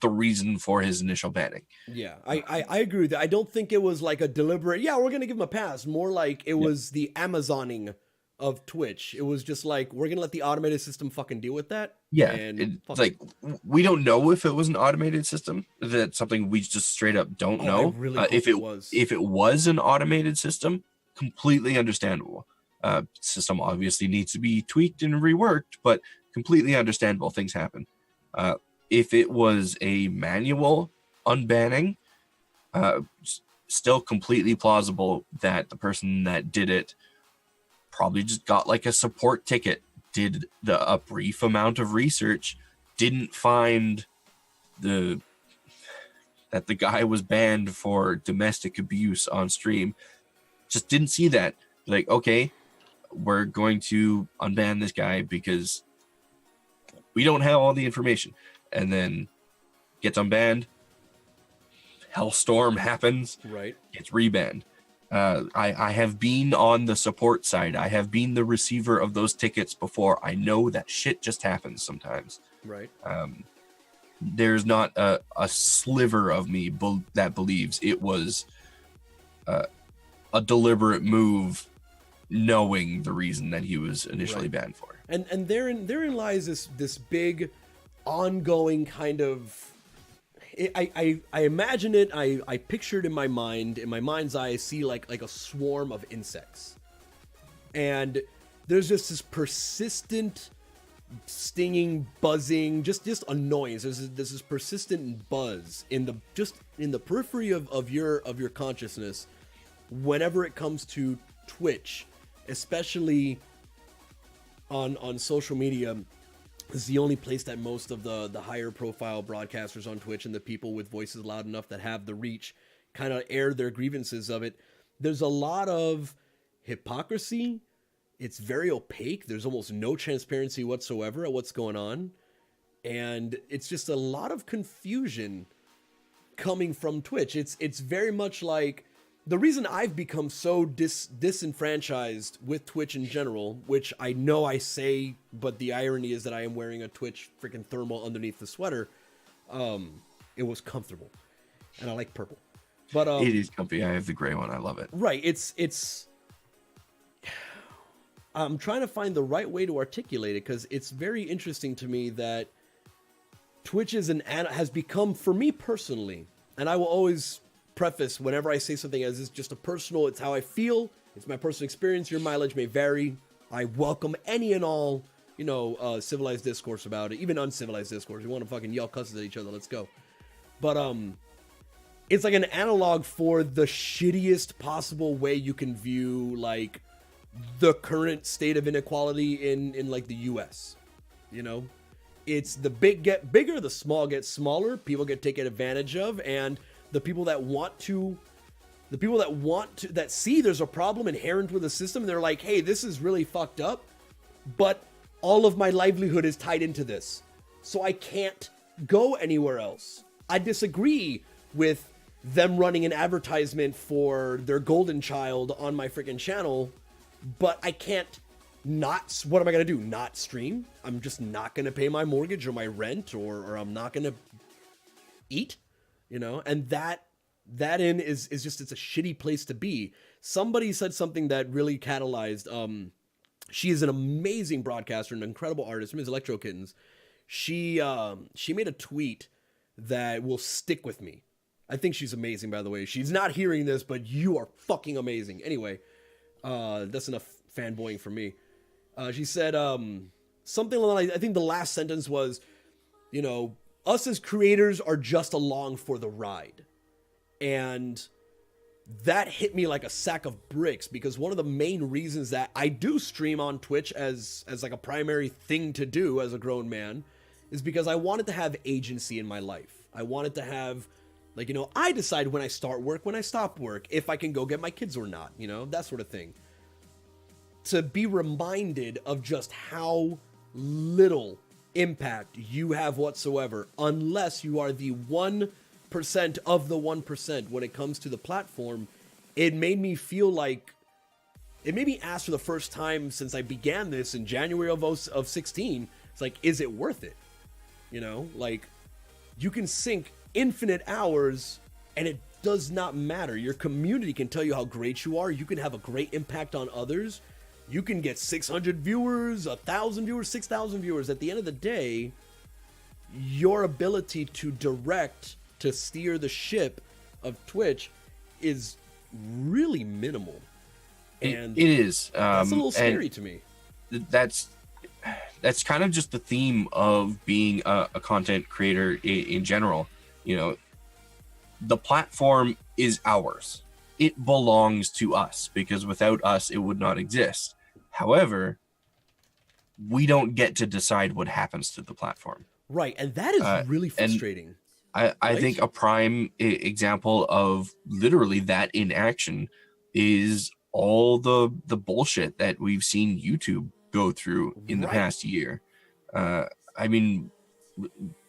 the reason for his initial banning. Yeah, I agree with that. I don't think it was like a deliberate, we're going to give him a pass. More like it was the Amazoning of Twitch. It was just like, we're going to let the automated system fucking deal with that. Yeah, it's like, we don't know if it was an automated system. That's something we just straight up don't know. I really hope if it was an automated system, completely understandable. System obviously needs to be tweaked and reworked, but completely understandable. Things happen. If it was a manual unbanning, still completely plausible that the person that did it probably just got like a support ticket, did a brief amount of research, didn't find that the guy was banned for domestic abuse on stream, just didn't see that. Like, okay, we're going to unban this guy because we don't have all the information. And then gets unbanned. Hellstorm happens. Right. Gets rebanned. I have been on the support side. I have been the receiver of those tickets before. I know that shit just happens sometimes. Right. There's not a sliver of me that believes it was a deliberate move, knowing the reason that he was initially banned for. And therein lies this big ongoing kind of, I imagine it, I pictured in my mind's eye, I see like a swarm of insects, and there's just this persistent stinging, buzzing, just annoyance. There's this persistent buzz in the periphery of your consciousness whenever it comes to Twitch especially on social media, is the only place that most of the higher profile broadcasters on Twitch and the people with voices loud enough that have the reach kind of air their grievances of it. There's a lot of hypocrisy. It's very opaque. There's almost no transparency whatsoever at what's going on. And it's just a lot of confusion coming from Twitch. It's very much like the reason I've become so disenfranchised with Twitch in general, which I know I say, but the irony is that I am wearing a Twitch freaking thermal underneath the sweater. It was comfortable, and I like purple. But it is comfy. I have the gray one. I love it. Right. It's. I'm trying to find the right way to articulate it because it's very interesting to me that Twitch has become, for me personally, and I will always preface whenever I say something as it's just a personal, it's how I feel, it's my personal experience, your mileage may vary. I welcome any and all, civilized discourse about it, even uncivilized discourse. You want to fucking yell cusses at each other, let's go. But it's like an analog for the shittiest possible way you can view like the current state of inequality in like the US. It's the big get bigger, the small get smaller, people get taken advantage of, and the people that see there's a problem inherent with the system, they're like, hey, this is really fucked up, but all of my livelihood is tied into this, so I can't go anywhere else. I disagree with them running an advertisement for their golden child on my freaking channel, but I can't not. What am I going to do? Not stream? I'm just not going to pay my mortgage or my rent, or I'm not going to eat, and that is just, it's a shitty place to be. Somebody said something that really catalyzed. She is an amazing broadcaster, an incredible artist. Her name is Electro Kittens. She made a tweet that will stick with me. I think she's amazing, by the way. She's not hearing this, but you are fucking amazing. Anyway, that's enough fanboying for me. She said something like, I think the last sentence was, us as creators are just along for the ride. And that hit me like a sack of bricks, because one of the main reasons that I do stream on Twitch as like a primary thing to do as a grown man is because I wanted to have agency in my life. I wanted to have, like, I decide when I start work, when I stop work, if I can go get my kids or not, that sort of thing. To be reminded of just how little impact you have whatsoever, unless you are the 1% of the 1% when it comes to the platform, it made me feel like, it made me ask for the first time since I began this in January of 16, it's like, is it worth it? Like, you can sink infinite hours and it does not matter. Your community can tell you how great you are. You can have a great impact on others. You can get 600 viewers, 1,000 viewers, 6,000 viewers. At the end of the day, your ability to direct, to steer the ship of Twitch is really minimal. And it is. That's a little scary to me. That's kind of just the theme of being a content creator in general. The platform is ours. It belongs to us, because without us, it would not exist. However, we don't get to decide what happens to the platform. Right, and that is really frustrating. I think a prime example of literally that in action is all the bullshit that we've seen YouTube go through in the past year. I mean,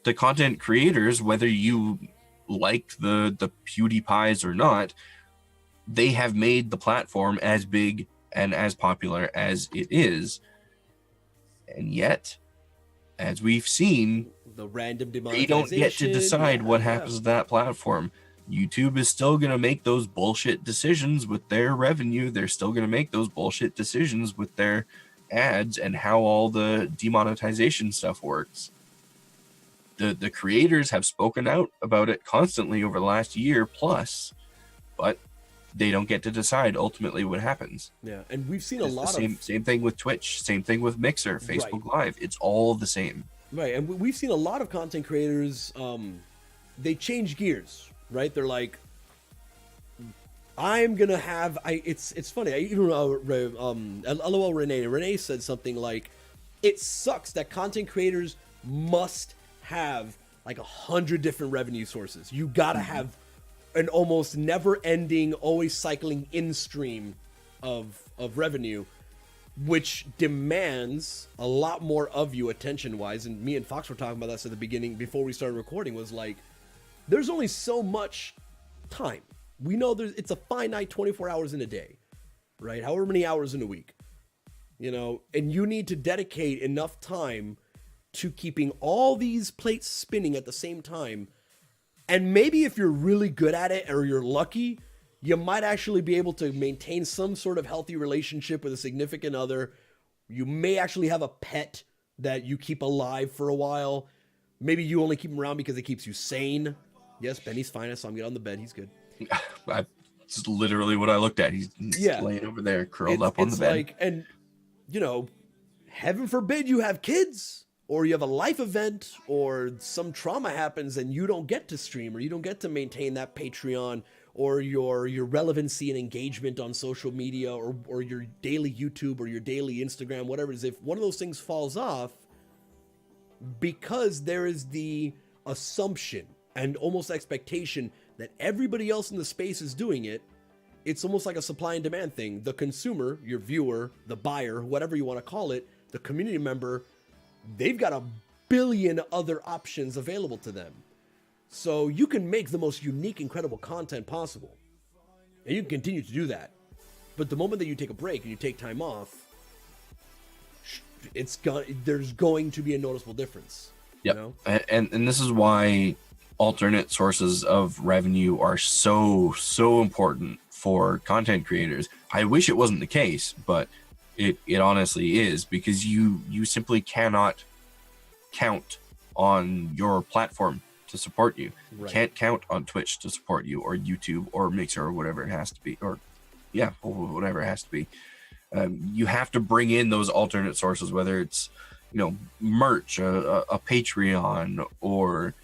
the content creators, whether you liked the PewDiePies or not, they have made the platform as big and as popular as it is. And yet, as we've seen, the random they don't get to decide what happens to that platform. YouTube is still going to make those bullshit decisions with their revenue. They're still going to make those bullshit decisions with their ads and how all the demonetization stuff works. The creators have spoken out about it constantly over the last year plus, but they don't get to decide ultimately what happens. Yeah, and we've seen a lot of... Same thing with Twitch, same thing with Mixer, Facebook Live. It's all the same. Right, and we've seen a lot of content creators, they change gears, right? They're like, I'm gonna have it's funny. I even LOL Renee said something like, it sucks that content creators must have like 100 different revenue sources. You gotta have an almost never-ending, always cycling in stream of revenue, which demands a lot more of you attention-wise. And me and Fox were talking about this at the beginning before we started recording. Was like, there's only so much time. We know it's a finite 24 hours in a day, right? However many hours in a week, you know, and you need to dedicate enough time to keeping all these plates spinning at the same time. And maybe if you're really good at it or you're lucky, you might actually be able to maintain some sort of healthy relationship with a significant other. You may actually have a pet that you keep alive for a while. Maybe you only keep him around because it keeps you sane. Yes, Benny's fine. I saw him get on the bed. He's good. That's literally what I looked at. He's laying over there, curled up on the bed. Like, and, you know, heaven forbid you have kids, or you have a life event, or some trauma happens and you don't get to stream, or you don't get to maintain that Patreon, or your relevancy and engagement on social media, or your daily YouTube or your daily Instagram, whatever it is. If one of those things falls off, because there is the assumption and almost expectation that everybody else in the space is doing it, it's almost like a supply and demand thing. The consumer, your viewer, the buyer, whatever you want to call it, the community member, they've got a billion other options available to them. So you can make the most unique, incredible content possible. And you can continue to do that. But the moment that you take a break and you take time off, there's going to be a noticeable difference. Yep. You know? And this is why alternate sources of revenue are so important for content creators. I wish it wasn't the case, but it honestly is, because you simply cannot count on your platform to support you. Right. You can't count on Twitch to support you, or YouTube, or Mixer, or whatever it has to be, or whatever it has to be. You have to bring in those alternate sources, whether it's, you know, merch, a Patreon, or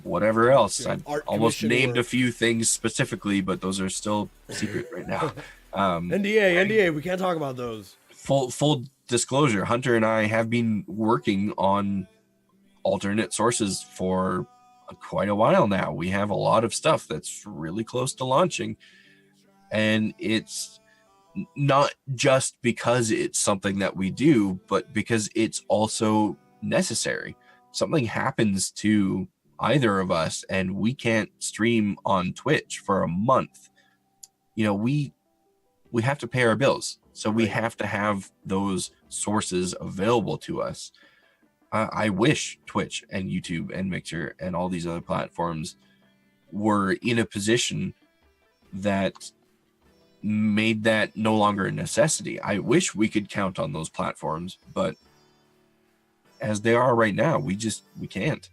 whatever else. I almost named a few things specifically, but those are still secret right now. NDA, we can't talk about those. Full disclosure, Hunter and I have been working on alternate sources for quite a while now. We have a lot of stuff that's really close to launching, and it's not just because it's something that we do, but because it's also necessary. Something happens to either of us and we can't stream on Twitch for a month, you know, we have to pay our bills. So we have to have those sources available to us. I wish Twitch and YouTube and Mixer and all these other platforms were in a position that made that no longer a necessity. I wish we could count on those platforms, but as they are right now, we can't.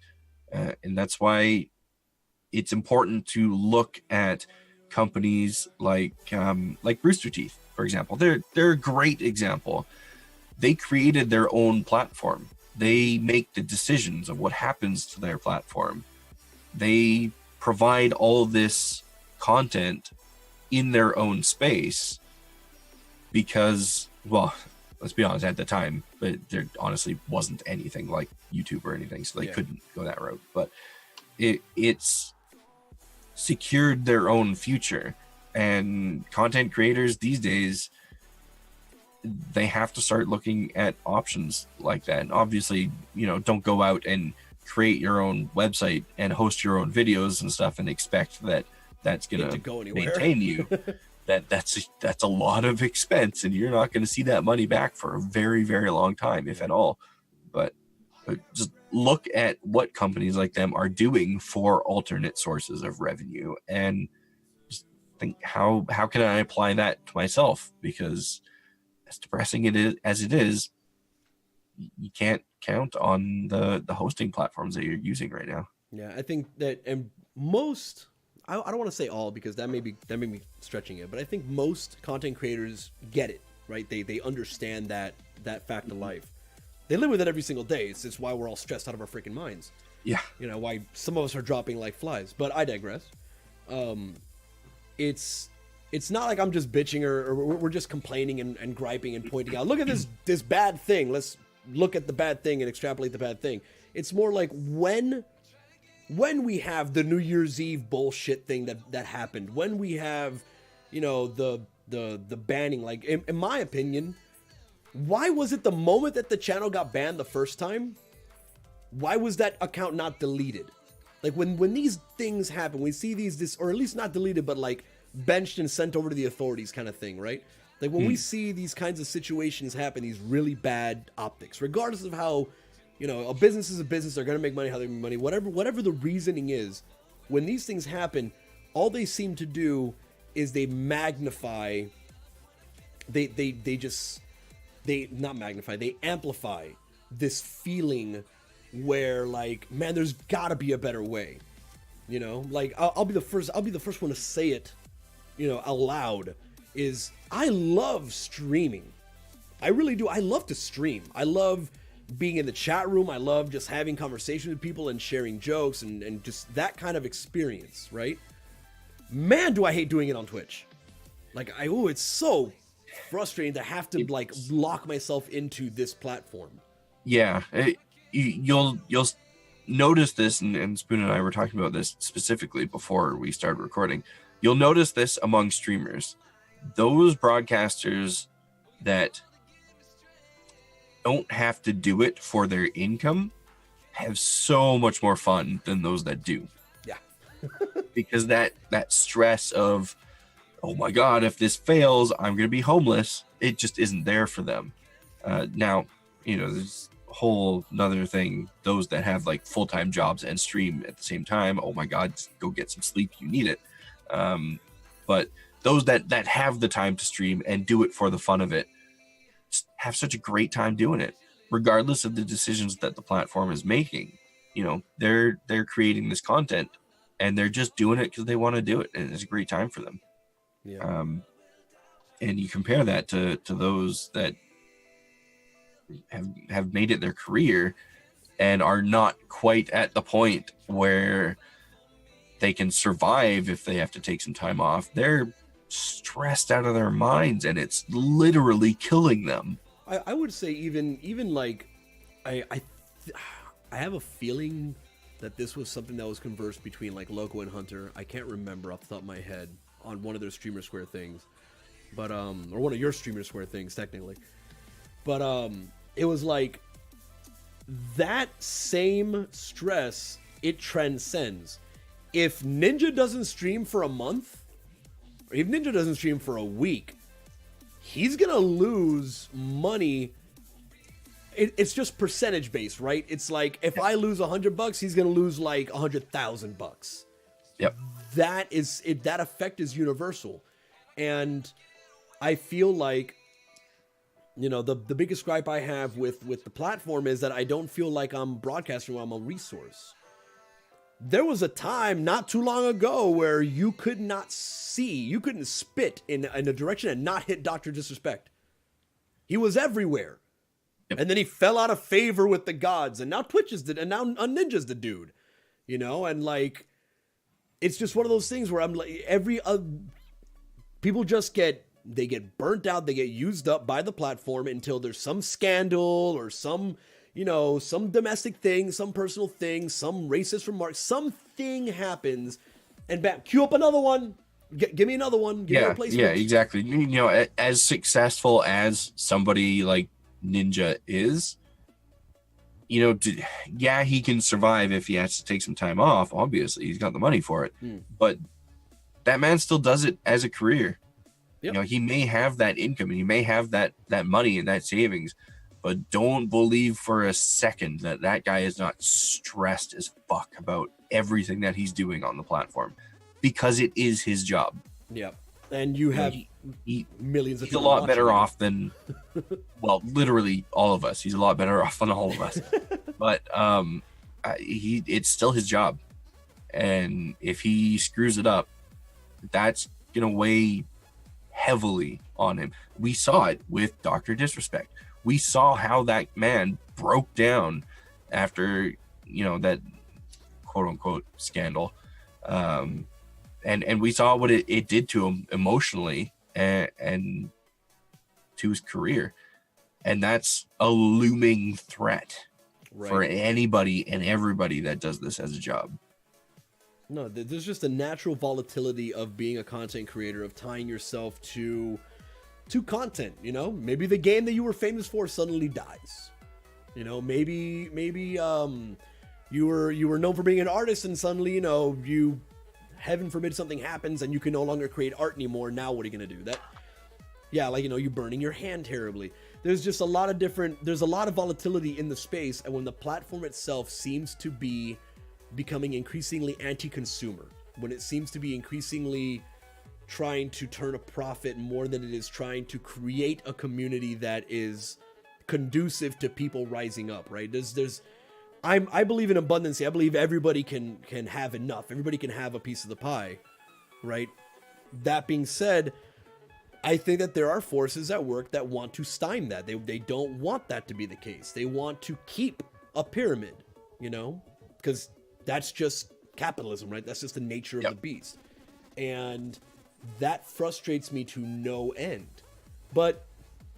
And that's why it's important to look at companies like Rooster Teeth, for example. They're a great example. They created their own platform. They make the decisions of what happens to their platform. They provide all this content in their own space because, well, let's be honest, at the time, but there honestly wasn't anything like YouTube or anything, so they couldn't go that route. But it's secured their own future, and content creators these days, they have to start looking at options like that. And obviously, you know, don't go out and create your own website and host your own videos and stuff and expect that that's gonna maintain you. That's a lot of expense, and you're not going to see that money back for a very, very long time, if at all. But just look at what companies like them are doing for alternate sources of revenue, and just think, how can I apply that to myself? Because as depressing as it is, you can't count on the hosting platforms that you're using right now. Yeah, I think that, and most, I don't want to say all, because that may be stretching it, but I think most content creators get it, right? They understand that fact of life. They live with it every single day. It's why we're all stressed out of our freaking minds. Yeah. You know, why some of us are dropping like flies. But I digress. it's not like I'm just bitching or we're just complaining and griping and pointing out, look at this bad thing. Let's look at the bad thing and extrapolate the bad thing. It's more like when we have the New Year's Eve bullshit thing that happened, when we have, you know, the banning, like in my opinion, why was it the moment that the channel got banned the first time, why was that account not deleted? Like when these things happen, we see this, or at least not deleted, but like benched and sent over to the authorities kind of thing, right? Like when we see these kinds of situations happen, these really bad optics, regardless of how, you know, a business is a business, they're going to make money how they make money, whatever the reasoning is, when these things happen, all they seem to do is they magnify, they amplify this feeling where, like, man, there's gotta be a better way, you know? Like, I'll be the first one to say it, you know, aloud, is I love streaming. I really do. I love to stream. I love being in the chat room. I love just having conversations with people and sharing jokes and just that kind of experience, right? Man, do I hate doing it on Twitch. Like, it's so frustrating to have to, like, lock myself into this platform. Yeah, you'll notice this, and Spoon and I were talking about this specifically before we started recording. You'll notice this among streamers. Those broadcasters that don't have to do it for their income have so much more fun than those that do. Yeah. Because that stress of, oh my God, if this fails, I'm going to be homeless, it just isn't there for them. Now, you know, there's a whole another thing. Those that have like full-time jobs and stream at the same time, oh my God, go get some sleep, you need it. But those that have the time to stream and do it for the fun of it have such a great time doing it, regardless of the decisions that the platform is making. You know, they're creating this content and they're just doing it because they want to do it, and it's a great time for them. Yeah. And you compare that to those that have made it their career and are not quite at the point where they can survive if they have to take some time off. They're stressed out of their minds and it's literally killing them. I would say even like I have a feeling that this was something that was conversed between like Loco and Hunter. I can't remember off the top of my head on one of their Streamer Square things, but or one of your Streamer Square things technically, but it was like that same stress, it transcends. If Ninja doesn't stream for a month, or if Ninja doesn't stream for a week, he's gonna lose money. It's just percentage based, right? It's like if I lose $100, he's gonna lose like $100,000. Yep. That effect is universal, and I feel like, you know, the biggest gripe I have with the platform is that I don't feel like I'm broadcasting while I'm a resource. There was a time not too long ago where you couldn't spit in a direction and not hit Dr. Disrespect. He was everywhere. Yep. And then he fell out of favor with the gods, and now Twitch is and now Ninja's the dude, you know, and like, it's just one of those things where I'm like, people just get burnt out, they get used up by the platform until there's some scandal or some, you know, some domestic thing, some personal thing, some racist remark, something happens, and bam, cue up another one. Give me another one. Give me a replacement. Yeah, exactly. You know, as successful as somebody like Ninja is, you know, he can survive if he has to take some time off. Obviously, he's got the money for it. But that man still does it as a career. Yep. You know, he may have that income and he may have that money and that savings, but don't believe for a second that guy is not stressed as fuck about everything that he's doing on the platform, because it is his job. Yeah. And you have millions of people. He's a lot better off than, well, literally all of us. He's a lot better off than all of us. But it's still his job. And if he screws it up, that's going to weigh heavily on him. We saw it with Dr. Disrespect. We saw how that man broke down after, you know, that quote unquote scandal. And we saw what it did to him emotionally and to his career. And that's a looming threat for anybody and everybody that does this as a job. No, there's just a natural volatility of being a content creator, of tying yourself to content, you know? Maybe the game that you were famous for suddenly dies. You know, maybe you were known for being an artist and suddenly, you know, you, heaven forbid, something happens and you can no longer create art anymore. Now what are you going to do? Like, you know, you burning your hand terribly. There's just a lot of volatility in the space, and when the platform itself seems to be becoming increasingly anti-consumer, when it seems to be increasingly trying to turn a profit more than it is trying to create a community that is conducive to people rising up, right? I believe in abundance. I believe everybody can have enough. Everybody can have a piece of the pie, right? That being said, I think that there are forces at work that want to stymie that. They don't want that to be the case. They want to keep a pyramid, you know, because that's just capitalism, right? That's just the nature of the beast. And that frustrates me to no end. But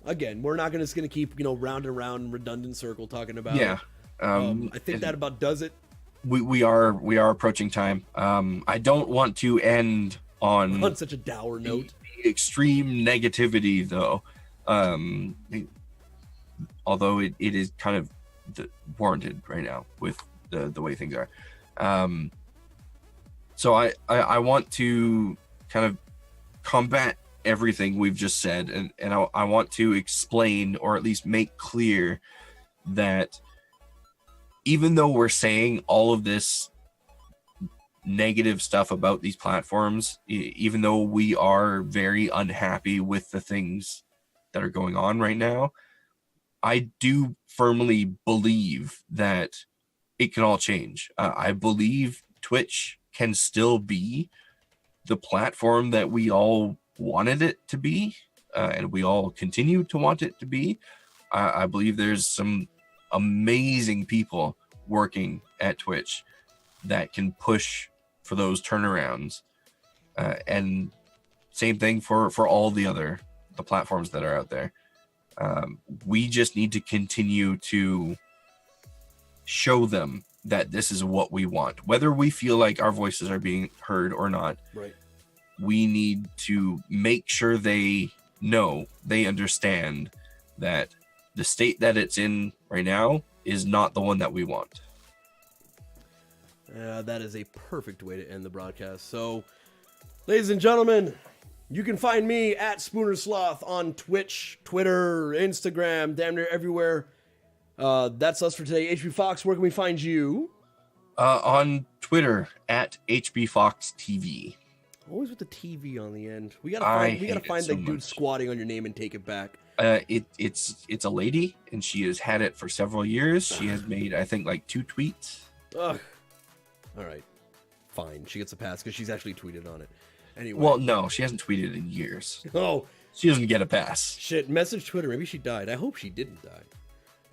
again, we're not just going to keep, you know, round and round redundant circle talking about it. I think that about does it. We are approaching time. I don't want to end on such a dour note. Extreme negativity, though. Although it is kind of warranted right now with the way things are. So I want to kind of combat everything we've just said, and I want to explain, or at least make clear, that even though we're saying all of this negative stuff about these platforms, even though we are very unhappy with the things that are going on right now, I do firmly believe that it can all change. I believe Twitch can still be the platform that we all wanted it to be, and we all continue to want it to be. I believe there's some amazing people working at Twitch that can push for those turnarounds, and same thing for all the platforms that are out there. We just need to continue to show them that this is what we want, whether we feel like our voices are being heard or not. Right. We need to make sure they know, they understand that the state that it's in right now is not the one that we want. That is a perfect way to end the broadcast. So, ladies and gentlemen, you can find me at Spooner Sloth on Twitch, Twitter, Instagram, damn near everywhere. That's us for today. HB Fox, where can we find you? On Twitter at HBFoxTV. Always with the TV on the end. We gotta find the dude squatting on your name and take it back. It's a lady, and she has had it for several years. She has made, I think, like 2 tweets. Ugh. All right, fine. She gets a pass because she's actually tweeted on it. Anyway. Well, no, she hasn't tweeted in years. Oh, she doesn't get a pass. Shit. Message Twitter. Maybe she died. I hope she didn't die.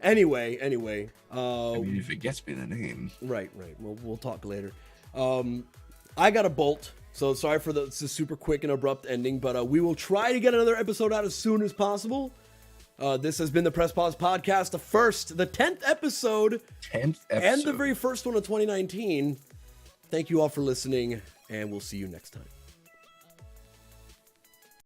Anyway. I mean, if it gets me the name. Right. We'll talk later. I got a bolt. So sorry for the super quick and abrupt ending, but we will try to get another episode out as soon as possible. This has been the Press Pause Podcast, the 10th episode. 10th episode. And the very first one of 2019. Thank you all for listening, and we'll see you next time.